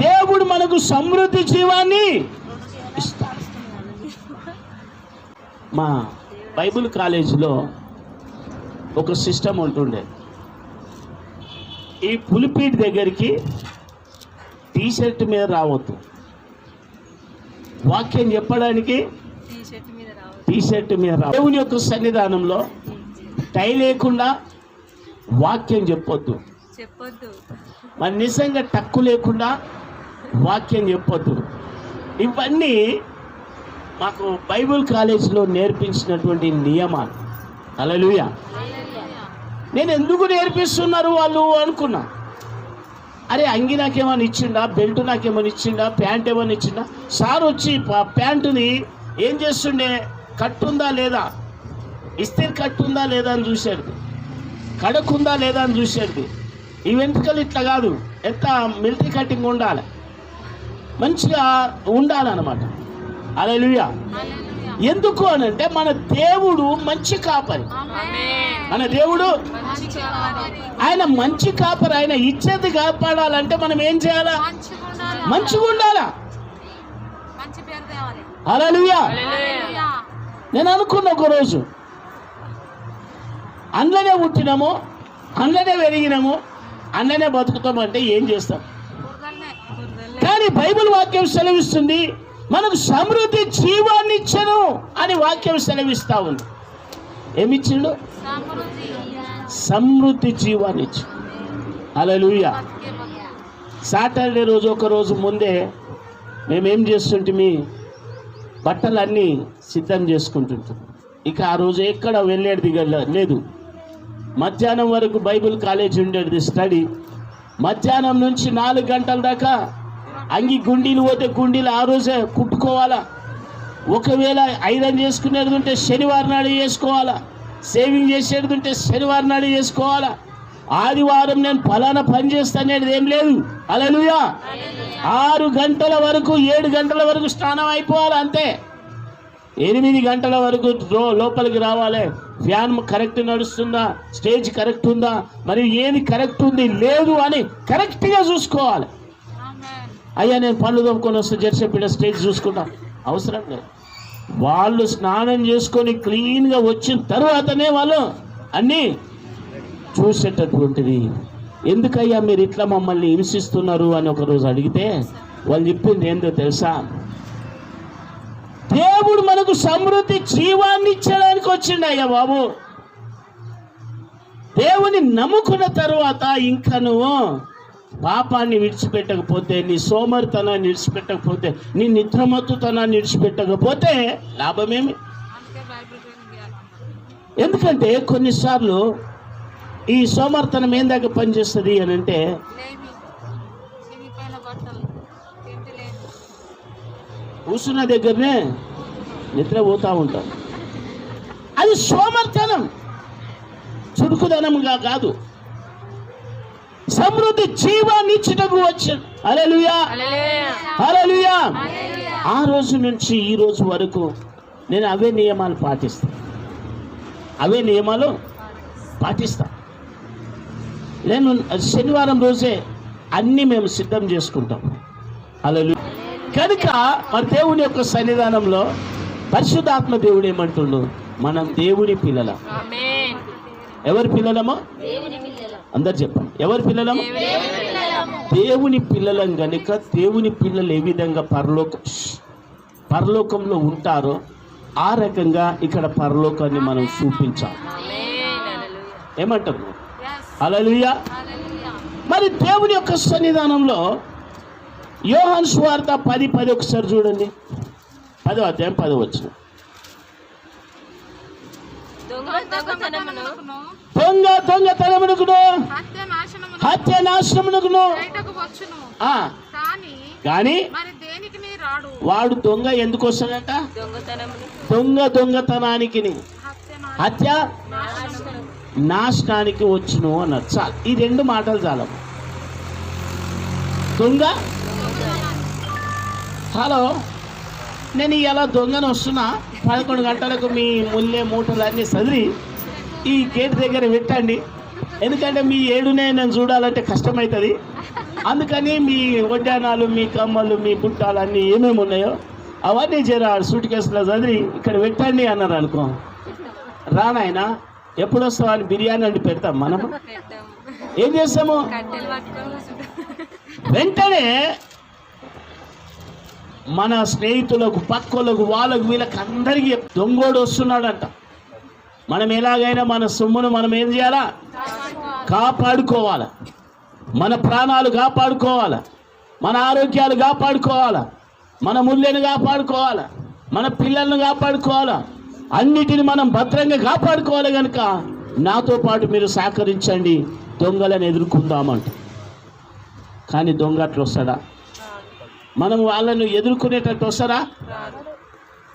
దేవుడు మనకు సమృద్ధి జీవాన్ని ఇస్తాడు. మా బైబిల్ కాలేజీలో ఒక సిస్టమ్ ఉంటుండే. ఈ పులిపీట్ దగ్గరికి టీషర్ట్ మీద రావద్దు. వాక్యం చెప్పడానికి టీషర్ట్ మీద రావద్దు. దేవుని యొక్క సన్నిధానంలో టై లేకుండా వాక్యం చెప్పొద్దు. మరి నిజంగా టక్కు లేకుండా వాక్యం చెప్పొద్దు. ఇవన్నీ మాకు బైబిల్ కాలేజీలో నేర్పించినటువంటి నియమాలు. హల్లెలూయా. నేను ఎందుకు నేర్పిస్తున్నారు వాళ్ళు అనుకున్నా. అరే అంగి నాకేమని ఇచ్చిండా, బెల్ట్ నాకేమని ఇచ్చిండా, ప్యాంట్ ఏమని ఇచ్చిండా? సార్ వచ్చి ప్యాంటుని ఏం చేస్తుండే, కట్టుందా లేదా, ఇస్త్రీ కట్టుందా లేదా అని చూశాడు, కడకుందా లేదా అని చూశాడు. ఈ వెంట్రుకలు ఇట్లా కాదు, ఎంత మిలిటరీ కటింగ్ ఉండాలి, మంచిగా ఉండాలన్నమాట. హల్లెలూయా. ఎందుకు అనంటే మన దేవుడు మంచి కాపరి. మన దేవుడు ఆయన మంచి కాపరి. ఆయన ఇచ్చేది కాపాడాలంటే మనం ఏం చేయాలా? మంచిగా ఉండాలా. హల్లెలూయా. నేను అనుకున్న ఒక రోజు అందులోనే పుట్టినాము, అందులోనే పెరిగినాము, అందులోనే బతుకుతామంటే ఏం చేస్తాం? కానీ బైబిల్ వాక్యం సెలవిస్తుంది మనకు సమృద్ధి జీవాన్ని ఇచ్చను అని వాక్యం సెలవిస్తా ఉంది. ఏమిచ్చిండు? సమృద్ధి జీవాన్ని ఇచ్చు. హల్లెలూయా. సాటర్డే రోజు ఒక రోజు ముందే మేమేం చేస్తుంటే బట్టలన్నీ సిద్ధం చేసుకుంటుంటాం. ఇక ఆ రోజు ఎక్కడ వెళ్ళేది లేదు. మధ్యాహ్నం వరకు బైబిల్ కాలేజీ ఉండేది స్టడీ. మధ్యాహ్నం నుంచి 4 గంటల దాకా అంగి గుండీలు పోతే గుండీలు ఆ రోజే కుట్టుకోవాలా. ఒకవేళ ఐరన్ చేసుకునేది ఉంటే శనివారం నాడు చేసుకోవాలా. సేవింగ్ చేసేది ఉంటే శనివారం నాడు చేసుకోవాలా. ఆదివారం నేను ఫలానా పని చేస్తానేది ఏం లేదు. హల్లెలూయా. 6 గంటల వరకు 7 గంటల వరకు స్నానం అయిపోవాలి అంతే. 8 గంటల వరకు లోపలికి రావాలి. ఫ్యాన్ కరెక్ట్ నడుస్తుందా, స్టేజ్ కరెక్ట్ ఉందా, మరి ఏది కరెక్ట్ ఉంది లేదు అని కరెక్ట్గా చూసుకోవాలి. అయ్యా నేను పళ్ళు తోముకొని వస్తే జెర్సీపీడ స్టేజ్ చూసుకుంటా అవసరం లేదు. వాళ్ళు స్నానం చేసుకొని క్లీన్గా వచ్చిన తర్వాతనే వాళ్ళు అన్నీ చూసేటటువంటిది. ఎందుకయ్యా మీరు ఇట్లా మమ్మల్ని హింసిస్తున్నారు అని ఒకరోజు అడిగితే వాళ్ళు చెప్పింది ఏందో తెలుసా? దేవుడు మనకు సమృద్ధి జీవాన్ని ఇచ్చడానికి వచ్చిండయ్యా బాబు. దేవుని నమ్ముకున్న తర్వాత ఇంకా నువ్వు పాపాన్ని విడిచిపెట్టకపోతే, నీ సోమరితనాన్ని విడిచిపెట్టకపోతే, నీ నిద్రమత్తుతనాన్ని విడిచిపెట్టకపోతే లాభమేమి? ఎందుకంటే కొన్నిసార్లు ఈ సోమరితనం ఏం దాకా పనిచేస్తుంది అని అంటే కూర్చున్న దగ్గరనే నిద్ర పోతూ ఉంటాం. అది సోమర్తనం, చురుకుదనంగా కాదు. సమృద్ధి జీవాన్ని ఇచ్చుటకు వచ్చాడు. హల్లెలూయా. హల్లెలూయా. ఆ రోజు నుంచి ఈ రోజు వరకు నేను అవే నియమాలు పాటిస్తా. నేను శనివారం రోజే అన్నీ మేము సిద్ధం చేసుకుంటాం. హల్లెలూయా. కనుక మన దేవుని యొక్క సన్నిధానంలో పరిశుద్ధాత్మ దేవుడు ఏమంటుండు? మనం దేవుని పిల్లలం. ఎవరి పిల్లలమో అందరు చెప్పండి. ఎవరి పిల్లలము? దేవుని పిల్లలం. కనుక దేవుని పిల్లలు ఏ విధంగా పరలోకంలో ఉంటారో ఆ రకంగా ఇక్కడ పరలోకాన్ని మనం చూపించాలి. ఏమంటాం? హల్లెలూయా. మరి దేవుని యొక్క సన్నిధానంలో యోహాను సువార్త 10:10 ఒకసారి చూడండి. 10వ అధ్యాయం 10వ వచనం. దొంగతనమునకును హత్య నాశనమునకును కానీ వాడు దొంగ ఎందుకు వస్తాడట? దొంగతనానికి, హత్య నాశనానికి వచ్చును అన్నారు. చాలు, ఈ 2 మాటలు చాలు. దొంగ. హలో, నేను ఇలా దొంగను వస్తున్నా, 11 గంటలకు మీ ముల్లె మూటలన్నీ చదివి ఈ గేట్ దగ్గర పెట్టండి. ఎందుకంటే మీ 7నే నేను చూడాలంటే కష్టమవుతుంది. అందుకని మీ వడ్డానాలు, మీ కమ్మలు, మీ బుట్టాలు అన్నీ ఏమేమి ఉన్నాయో అవన్నీ సూట్ కేసులో చదివి ఇక్కడ పెట్టండి అన్నారు అనుకో. రానాయన ఎప్పుడు వస్తావు అని బిర్యానీ అంటే పెడతాం. మనము ఏం చేస్తాము? వెంటనే మన స్నేహితులకు, పక్కోళ్ళకు, వాళ్ళకు, వీళ్ళకి అందరికీ దొంగోడు వస్తున్నాడంట. మనం ఎలాగైనా మన సొమ్మును మనం ఏం చేయాలా? కాపాడుకోవాలి. మన ప్రాణాలు కాపాడుకోవాలి, మన ఆరోగ్యాలు కాపాడుకోవాలి, మన ముళ్ళను కాపాడుకోవాలి, మన పిల్లలను కాపాడుకోవాలి, అన్నిటిని మనం భద్రంగా కాపాడుకోవాలి. కనుక నాతో పాటు మీరు సహకరించండి, దొంగలను ఎదుర్కొందామంట. కానీ దొంగ అట్లా వస్తాడా? మనం వాళ్ళను ఎదుర్కొనేటట్టు వస్తారా?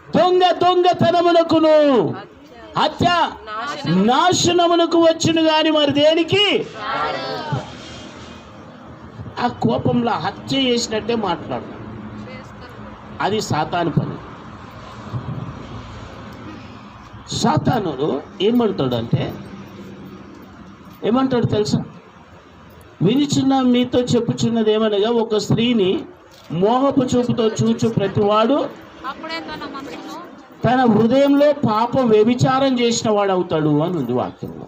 దొంగతనమునకును హత్య నాశనమునకు వచ్చును గాని మరి దేనికి? ఆ కోపంలో హత్య చేసినట్టే మాట్లాడు. అది సాతాను పని. సాతానుడు ఏమంటాడు తెలుసా? వినిచున్న మీతో చెప్పుచున్నది ఏమనగా, ఒక స్త్రీని మోహపు చూపుతో చూచు ప్రతివాడు తన హృదయంలో పాపం వ్యభిచారం చేసిన వాడు అవుతాడు అని ఉంది వాక్యంలో.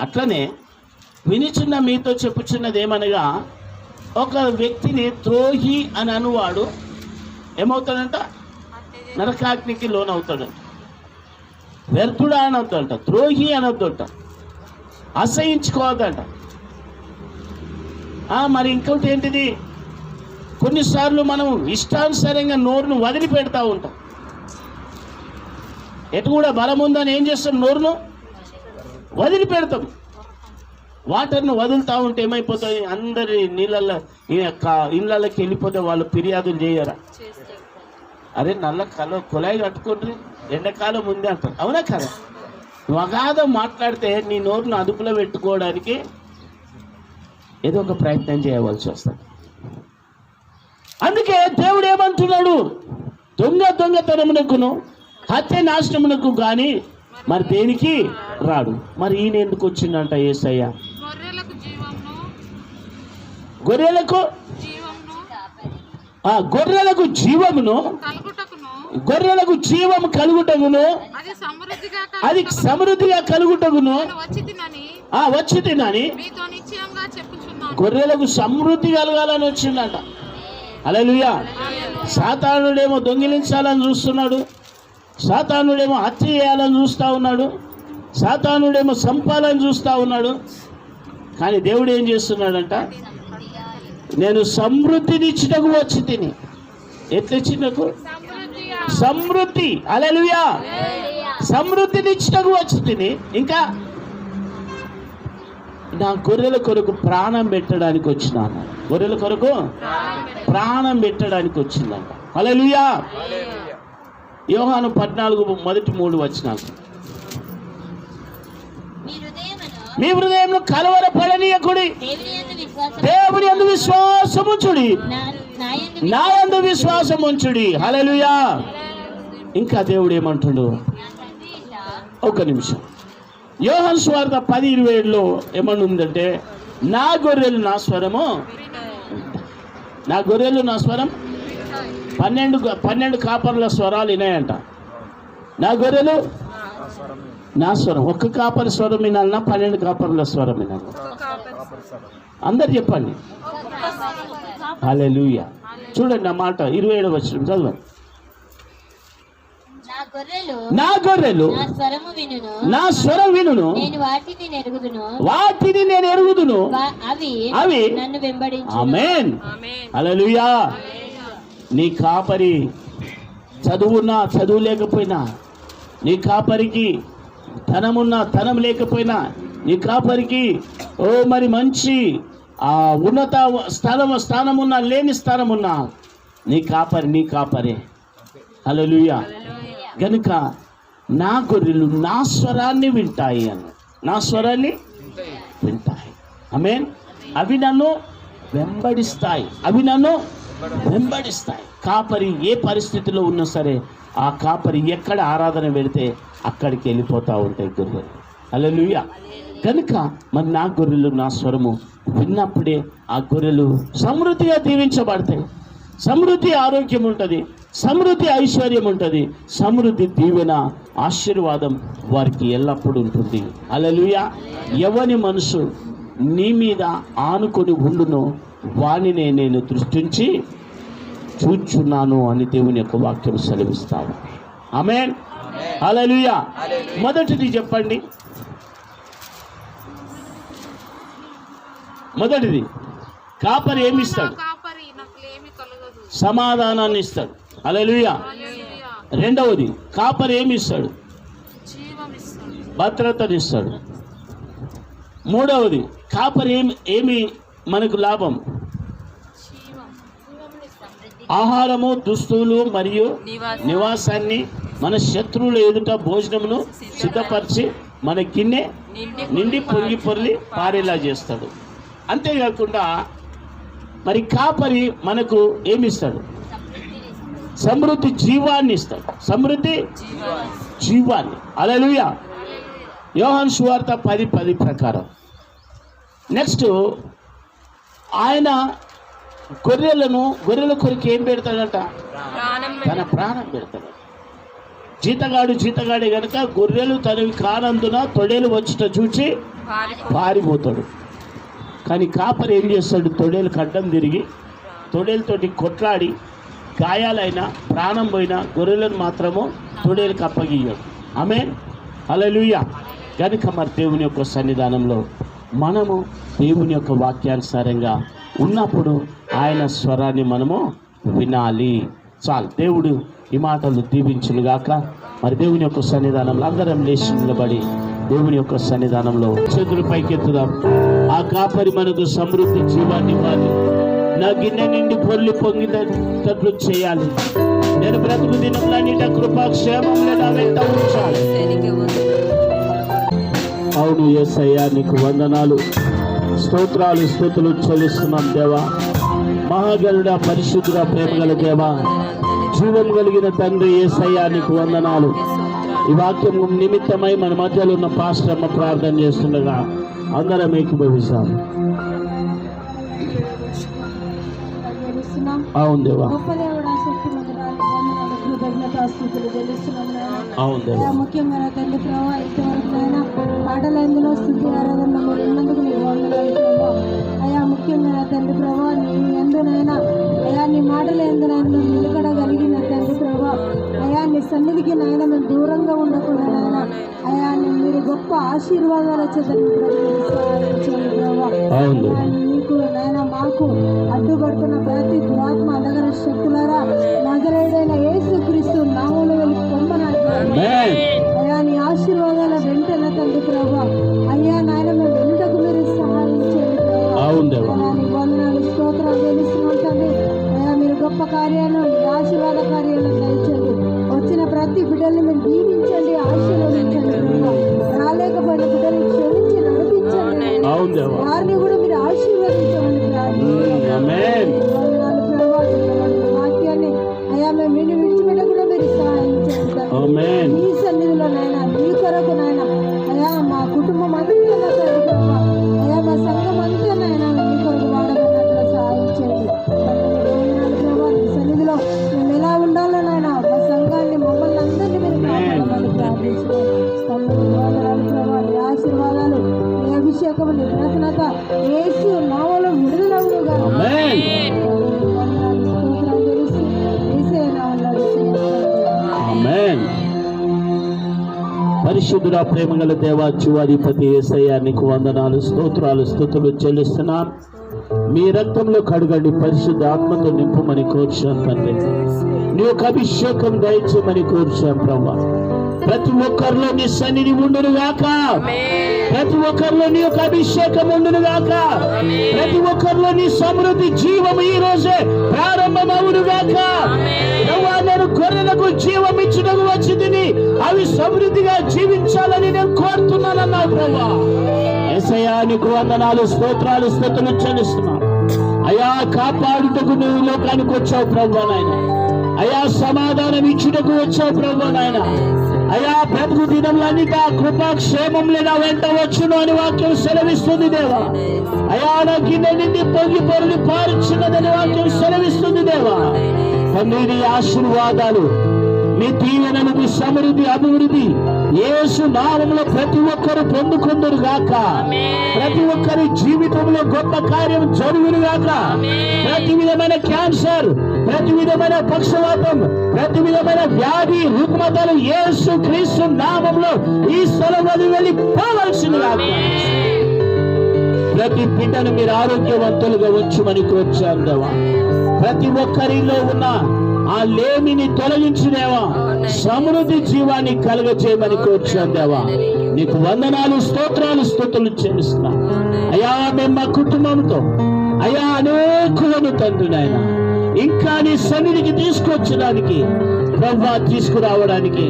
అట్లనే వినిచున్న మీతో చెప్పుచున్నది ఏమనగా, ఒక వ్యక్తిని ద్రోహి అని అనువాడు ఏమవుతాడంట? నరకాగ్నికి లోనవుతాడంట. వ్యర్థుడా అని అవుతాడంట, ద్రోహి అని అవుతాడంట, అసహించుకోవద్దంట. మరి ఇంకోటి ఏంటిది? కొన్నిసార్లు మనం ఇష్టానుసారంగా నోరును వదిలిపెడతా ఉంటాం. ఎటు కూడా బలం ఉందని ఏం చేస్తాం? నోరును వదిలిపెడతాం. వాటర్ను వదులుతూ ఉంటే ఏమైపోతుంది? అందరి ఇళ్ళకి వెళ్ళిపోతే వాళ్ళు ఫిర్యాదులు చేయరా? అరే నల్ల కుళాయి కట్టుకుంటారు, ఎండాకాలం ముందే అంటారు. అవునా కదా? అగాధం మాట్లాడితే నీ నోరును అదుపులో పెట్టుకోవడానికి ఏదో ఒక ప్రయత్నం చేయవలసి వస్తుంది. అందుకే దేవుడు ఏమంటున్నాడు? దొంగతనమునకును హత్య నాశనమునకు కానీ మరి దేనికి రాడు. మరి ఈయన ఎందుకు వచ్చిందంట యేసయ్య? గొర్రెలకు జీవమును, గొర్రెలకు జీవము కలుగుటకును, అది సమృద్ధిగా కలుగుటకును వచ్చి తినని, గొర్రెలకు సమృద్ధి కలగాలని వచ్చిందంట. హల్లెలూయా. సాతానుడేమో దొంగిలించాలని చూస్తున్నాడు, సాతానుడేమో హత్య చేయాలని చూస్తూ ఉన్నాడు, సాతానుడేమో సంపాలని చూస్తూ ఉన్నాడు. కానీ దేవుడు ఏం చేస్తున్నాడంట? నేను సమృద్ధినిచ్చుటకు వచ్చి తిని. ఎట్లొచ్చినకు? సమృద్ధి. హల్లెలూయా. సమృద్ధినిచ్చుటకు వచ్చి తిని, ఇంకా నా గొర్రెల కొరకు ప్రాణం పెట్టడానికి వచ్చినాను. గొర్రెల కొరకు ప్రాణం పెట్టడానికి వచ్చిందంట. హల్లెలూయా. యోహాను 14:3 మీ హృదయంలో కలవరపడనీయకుడి, దేవుని యందు విశ్వాసముంచుడి, నా యందు విశ్వాసముంచుడి. హల్లెలూయా. ఇంకా దేవుడు ఏమంటుడు? ఒక నిమిషం. యోహాను సువార్త 10:27 ఏమనుందంటే, నా గొర్రెలు నా స్వరము, నా గొర్రెలు నా స్వరం. 12 కాపర్ల స్వరాలు వినాయంట. నా గొర్రెలు నా స్వరం. ఒక్క కాపరి స్వరం వినాలన్నా 12 కాపర్ల స్వరం వినాలి? అందరు చెప్పండి. హల్లెలూయా. చూడండి ఆ మాట 27వ వచనం చదవండి. నా గొర్రెలు నా స్వరం వినును, వాటిని నేను ఎరుగుదును, అవి నన్ను వెంబడించును. ఆమేన్. హల్లెలూయా. నీ కాపరి చదువున్నా చదువు లేకపోయినా, నీ కాపరికి ధనమున్నా ధనం లేకపోయినా, నీ కాపరికి మరి మంచి ఉన్నత స్థానమున్నా లేని స్థానమున్నా, నీ కాపరే. హల్లెలూయా. గనుక నా గొర్రెలు నా స్వరాన్ని వింటాయి అన్న, నా స్వరాన్ని వింటాయి. ఆమేన్. అవి నన్ను వెంబడిస్తాయి, కాపరి ఏ పరిస్థితిలో ఉన్నా సరే, ఆ కాపరి ఎక్కడ ఆరాధన పెడితే అక్కడికి వెళ్ళిపోతూ ఉంటాయి గొర్రెలు. హల్లెలూయా. కనుక మరి నా గొర్రెలు నా స్వరము విన్నప్పుడే ఆ గొర్రెలు సమృద్ధిగా దీవించబడతాయి. సమృద్ధి ఆరోగ్యం ఉంటుంది, సమృద్ధి ఐశ్వర్యం ఉంటుంది, సమృద్ధి దీవెన ఆశీర్వాదం వారికి ఎల్లప్పుడూ ఉంటుంది. హల్లెలూయా. ఎవని మనసు నీ మీద ఆనుకొని ఉండునో వానినే నేను దృష్టించి చూచున్నాను అని దేవుని యొక్క వాక్యం సెలవిస్తాను. ఆమేన్. హల్లెలూయా. మొదటిది చెప్పండి. మొదటిది, కాపరి ఏమి ఇస్తాడు? సమాధానాన్ని ఇస్తాడు. హల్లెలూయా. రెండవది, కాపరి ఏమి ఇస్తాడు? భద్రతనిస్తాడు. మూడవది, కాపరి ఏమి మనకు లాభం? ఆహారము, దుస్తులు మరియు నివాసాన్ని, మన శత్రువుల ఎదుట భోజనమును సిద్ధపరిచి మన గిన్నె నిండి పొర్లి పారేలా చేస్తాడు. అంతేకాకుండా మరి కాపరి మనకు ఏమి ఇస్తాడు? సమృద్ధి జీవాన్ని ఇస్తాడు. సమృద్ధి జీవాన్ని. హల్లెలూయా. యోహాను సువార్త 10:10 ప్రకారం. నెక్స్ట్ ఆయన గొర్రెల కొరికి ఏం పెడతాడట? తన ప్రాణం పెడతాడు. జీతగాడే గనక గొర్రెలు తనవి కానందున తొడేలు వచ్చుట చూచి పారిపోతాడు. కానీ కాపరి ఏం చేస్తాడు? తొడేలు అడ్డం తిరిగి తొడేలతోటి కొట్లాడి గాయాలైనా ప్రాణం పోయినా గొర్రెలను మాత్రము తొడేలకు అప్పగియ్యాడు. ఆమేన్. హల్లెలూయా. కనుక మరి దేవుని యొక్క సన్నిధానంలో మనము దేవుని యొక్క వాక్యానుసారంగా ఉన్నప్పుడు ఆయన స్వరాన్ని మనము వినాలి. చాలు. దేవుడు ఈ మాటలు దీవించునుగాక. మరి దేవుని యొక్క సన్నిధానంలో అందరం లేచి నిలబడి దేవుని యొక్క సన్నిధానంలో చేతులు పైకెత్తుదాం. ఆ కాపరి మనకు సమృద్ధి జీవాన్ని ఇవ్వాలి. నా గిన్నె నిండి పొర్లి పొంగినట్లు చేయాలి. నేను బ్రతుకు దినంలన్నిట కృపాక్షేమంలో నా వెంట ఉంచాలి. అవును యేసయ్యా, నీకు వందనాలు, స్తోత్రాలు, స్తుతులు చెల్లిస్తున్నాం దేవా. మహాగణుడా, పరిశుద్ధుడా, ప్రేమగల దేవా, జీవం కలిగిన తండ్రి యేసయ్యా, నీకు వందనాలు. ఈ వాక్యం నిమిత్తమై మన మధ్యలో ఉన్న పాస్టర్ అమ్మ ప్రార్థన చేస్తుండగా అందరం ఏకీభవిస్తాం. అవును దేవా. అవును దేవా. ముఖ్యంగా తండ్రి ప్రభావ ఇంతవరకు అయినా పాటలందులో స్థుతి ఆరాధనలో మీరు ఉన్నందుకు మీరు వందనాలు ప్రభావ. అయా ముఖ్యంగా తండ్రి ప్రభావ నీ ఎందునైనా అయా నీ మాటలు ఎందునైనా మేము నిలకడగలిగిన తండ్రి ప్రభావ. అయా నీ సన్నిధికి నాయన మేము దూరంగా ఉండకుండా నాయన అయా మీరు గొప్ప ఆశీర్వాదాలు వచ్చేదాన్ని ప్రభావ. నీకు నాయన మాకు అడ్డుపడుతున్న ప్రతి దురాత్మ అదగర శక్తులారా నజరేయుడైన యేసుక్రీస్తు నామములో వెళ్ళి పొమ్మనాలి. అయ్యా నీ ఆశీర్వాదాల వెంటన తండ్రి ప్రభా. అయ్యా నాయన మేము వెంటకు మీరు సహాయం చేయండి ప్రభా. నీ వందనాలు స్తోత్రాలు తెలుస్తున్నాం తండ్రి. అయ్యా మీరు గొప్ప కార్యాలను ఆశీర్వాద కార్యాలను దయచండి. వచ్చిన ప్రతి బిడ్డల్ని మీరు దీవించండి, ఆశీర్వదించండి ప్రభా. రాలేకపోయిన బిడ్డలు క్షమించి నడిపించండి. వారిని కూడా మీరు ఆశీర్వదించమని వాక్యాన్ని అయ్యా మేము విని విడిచిపెట్టకుండా మీరు సహాయం చేయండి. మీ సన్నిధిలో నాయన మీ కొరకు నాయన అయ్యా మా కుటుంబం అంతా అయ్యా మా సంఘం అంతా నాయన మీ కొరకు వాడమన్నట్లు సహాయం చేయండి. మీ సన్నిధిలో మేము ఎలా ఉండాలో నాయన మా సంఘాన్ని మమ్మల్ని అందరినీ మీరు కాపాడమని ప్రార్థించుకోండి. ఆశీర్వాదాలు మీ అభిషేకం నీ ప్రసన్నత యేసు నామములో విడుదలవునుగా. పరిశుద్ధుడా, ప్రేమగల దేవా, జీవాధిపతి యేసయ్యా, నీకు వందనాలు, స్తోత్రాలు, స్తుతులు చెల్లిస్తున్నాం. మీ రక్తంలో కడుగండి, పరిశుద్ధ ఆత్మతో నింపమని కోరుచాం తండ్రి. నీ యొక్క అభిషేకం దయచేయమని కోరుచాం ప్రభా. ప్రతి ఒక్కరిలో నీ సన్నిధి ఉండును గాక. ప్రతి ఒక్కరిలో నీ యొక్క అభిషేకం ఉండును గాక. ప్రతి ఒక్కరిలో నీ సమృద్ధి జీవం ఈ రోజే ప్రారంభమవును గాక. నేను గొర్రెలకు జీవం ఇచ్చుటకు వచ్చింది, అవి సమృద్ధిగా జీవించాలని నేను కోరుతున్నానన్నావు ప్రభా. యేసయ్యా, నీకు వందనాలు, స్తోత్రాలు, స్తుతులు చెల్లిస్తున్నాం. అయా, కాపాడుటకు నువ్వు లోకానికి వచ్చావు ప్రభా నాయన. అయా, సమాధానం ఇచ్చుటకు వచ్చావు ప్రభా నాయన. అయా, బ్రతుకు దినములన్నిట కృపాక్షేమంలో నా వెంట వచ్చును అని వాక్యం సెలవిస్తుంది దేవా. అయా, నా గిన్నె నిండి పొంగి పొరలి పారుచున్నదని వాక్యం సెలవిస్తుంది దేవా. తండ్రి, నీ ఆశీర్వాదాలు, నీ దీవెనలు, నీ సమృద్ధి, అభివృద్ధి యేసు నామములో ప్రతి ఒక్కరు పొందుకుందురు గాక. ప్రతి ఒక్కరి జీవితంలో గొప్ప కార్యం జరుగును గాక. ప్రతి విధమైన క్యాన్సర్, ప్రతి విధమైన పక్షవాతం, ప్రతి విధమైన వ్యాధి రుగ్మతలు యేసు క్రీస్తు నామములో ఈ స్థలం వెళ్ళి పోవలసిన గాక. ప్రతి బిడ్డను మీరు ఆరోగ్యవంతులుగా వచ్చుమని కోరుచాను దేవా. ప్రతి ఒక్కరిలో ఉన్న ఆ లేమిని తొలగించినేవా, సమృద్ధి జీవాన్ని కలుగజేయమని కోరుచాను దేవా. నీకు వందనాలు, స్తోత్రాలు, స్తుతులు చెల్లిస్తున్నా. అయ్యా, మేము మా కుటుంబంతో అయ్యా అనేకులను తండ్రి నాయన ఇంకా నీ సన్నిధికి తీసుకొచ్చడానికి ప్రభా, తీసుకురావడానికి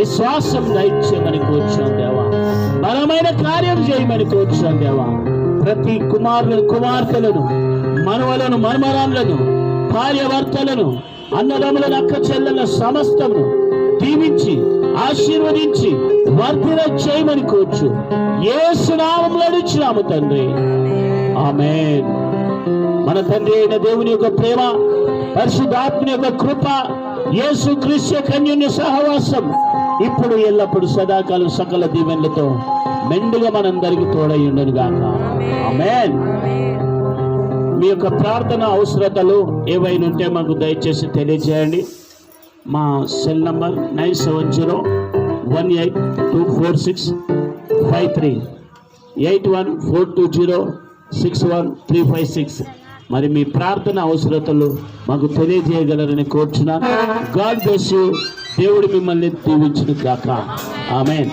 విశ్వాసం దయచేయమని కోరుచాను దేవా. బలమైన కార్యం చేయమని కోరుచాను దేవా. ప్రతి కుమార్తెలను, మనవలను, మనుమరాలను, భార్యభర్తలను, అన్నదమ్ములను, అక్క చెల్లెల సమస్తమును దీవించి ఆశీర్వదించి వర్ధిల చేయమని కోర్చు యేసు నామములో అడుగుచున్నాము తండ్రి, ఆమేన్. మన తండ్రి అయిన దేవుని యొక్క ప్రేమ, పరిశుద్ధాత్మని యొక్క కృప, యేసు క్రీస్తు కన్యుని సహవాసం ఇప్పుడు ఎల్లప్పుడు సదాకాలం సకల దీవెనలతో మెండుగా మనందరికి తోడై ఉండను గాక. ఆమేన్. మీ యొక్క ప్రార్థన అవసరతలు ఏవైనా ఉంటే మాకు దయచేసి తెలియజేయండి. మా సెల్ నంబర్ 9701824653 8142061356. మరి మీ ప్రార్థన అవసరతలు మాకు తెలియజేయగలరని కోరుచున్నాను. God bless you. దేవుడు మిమ్మల్ని దీవించును గాక. ఆమేన్.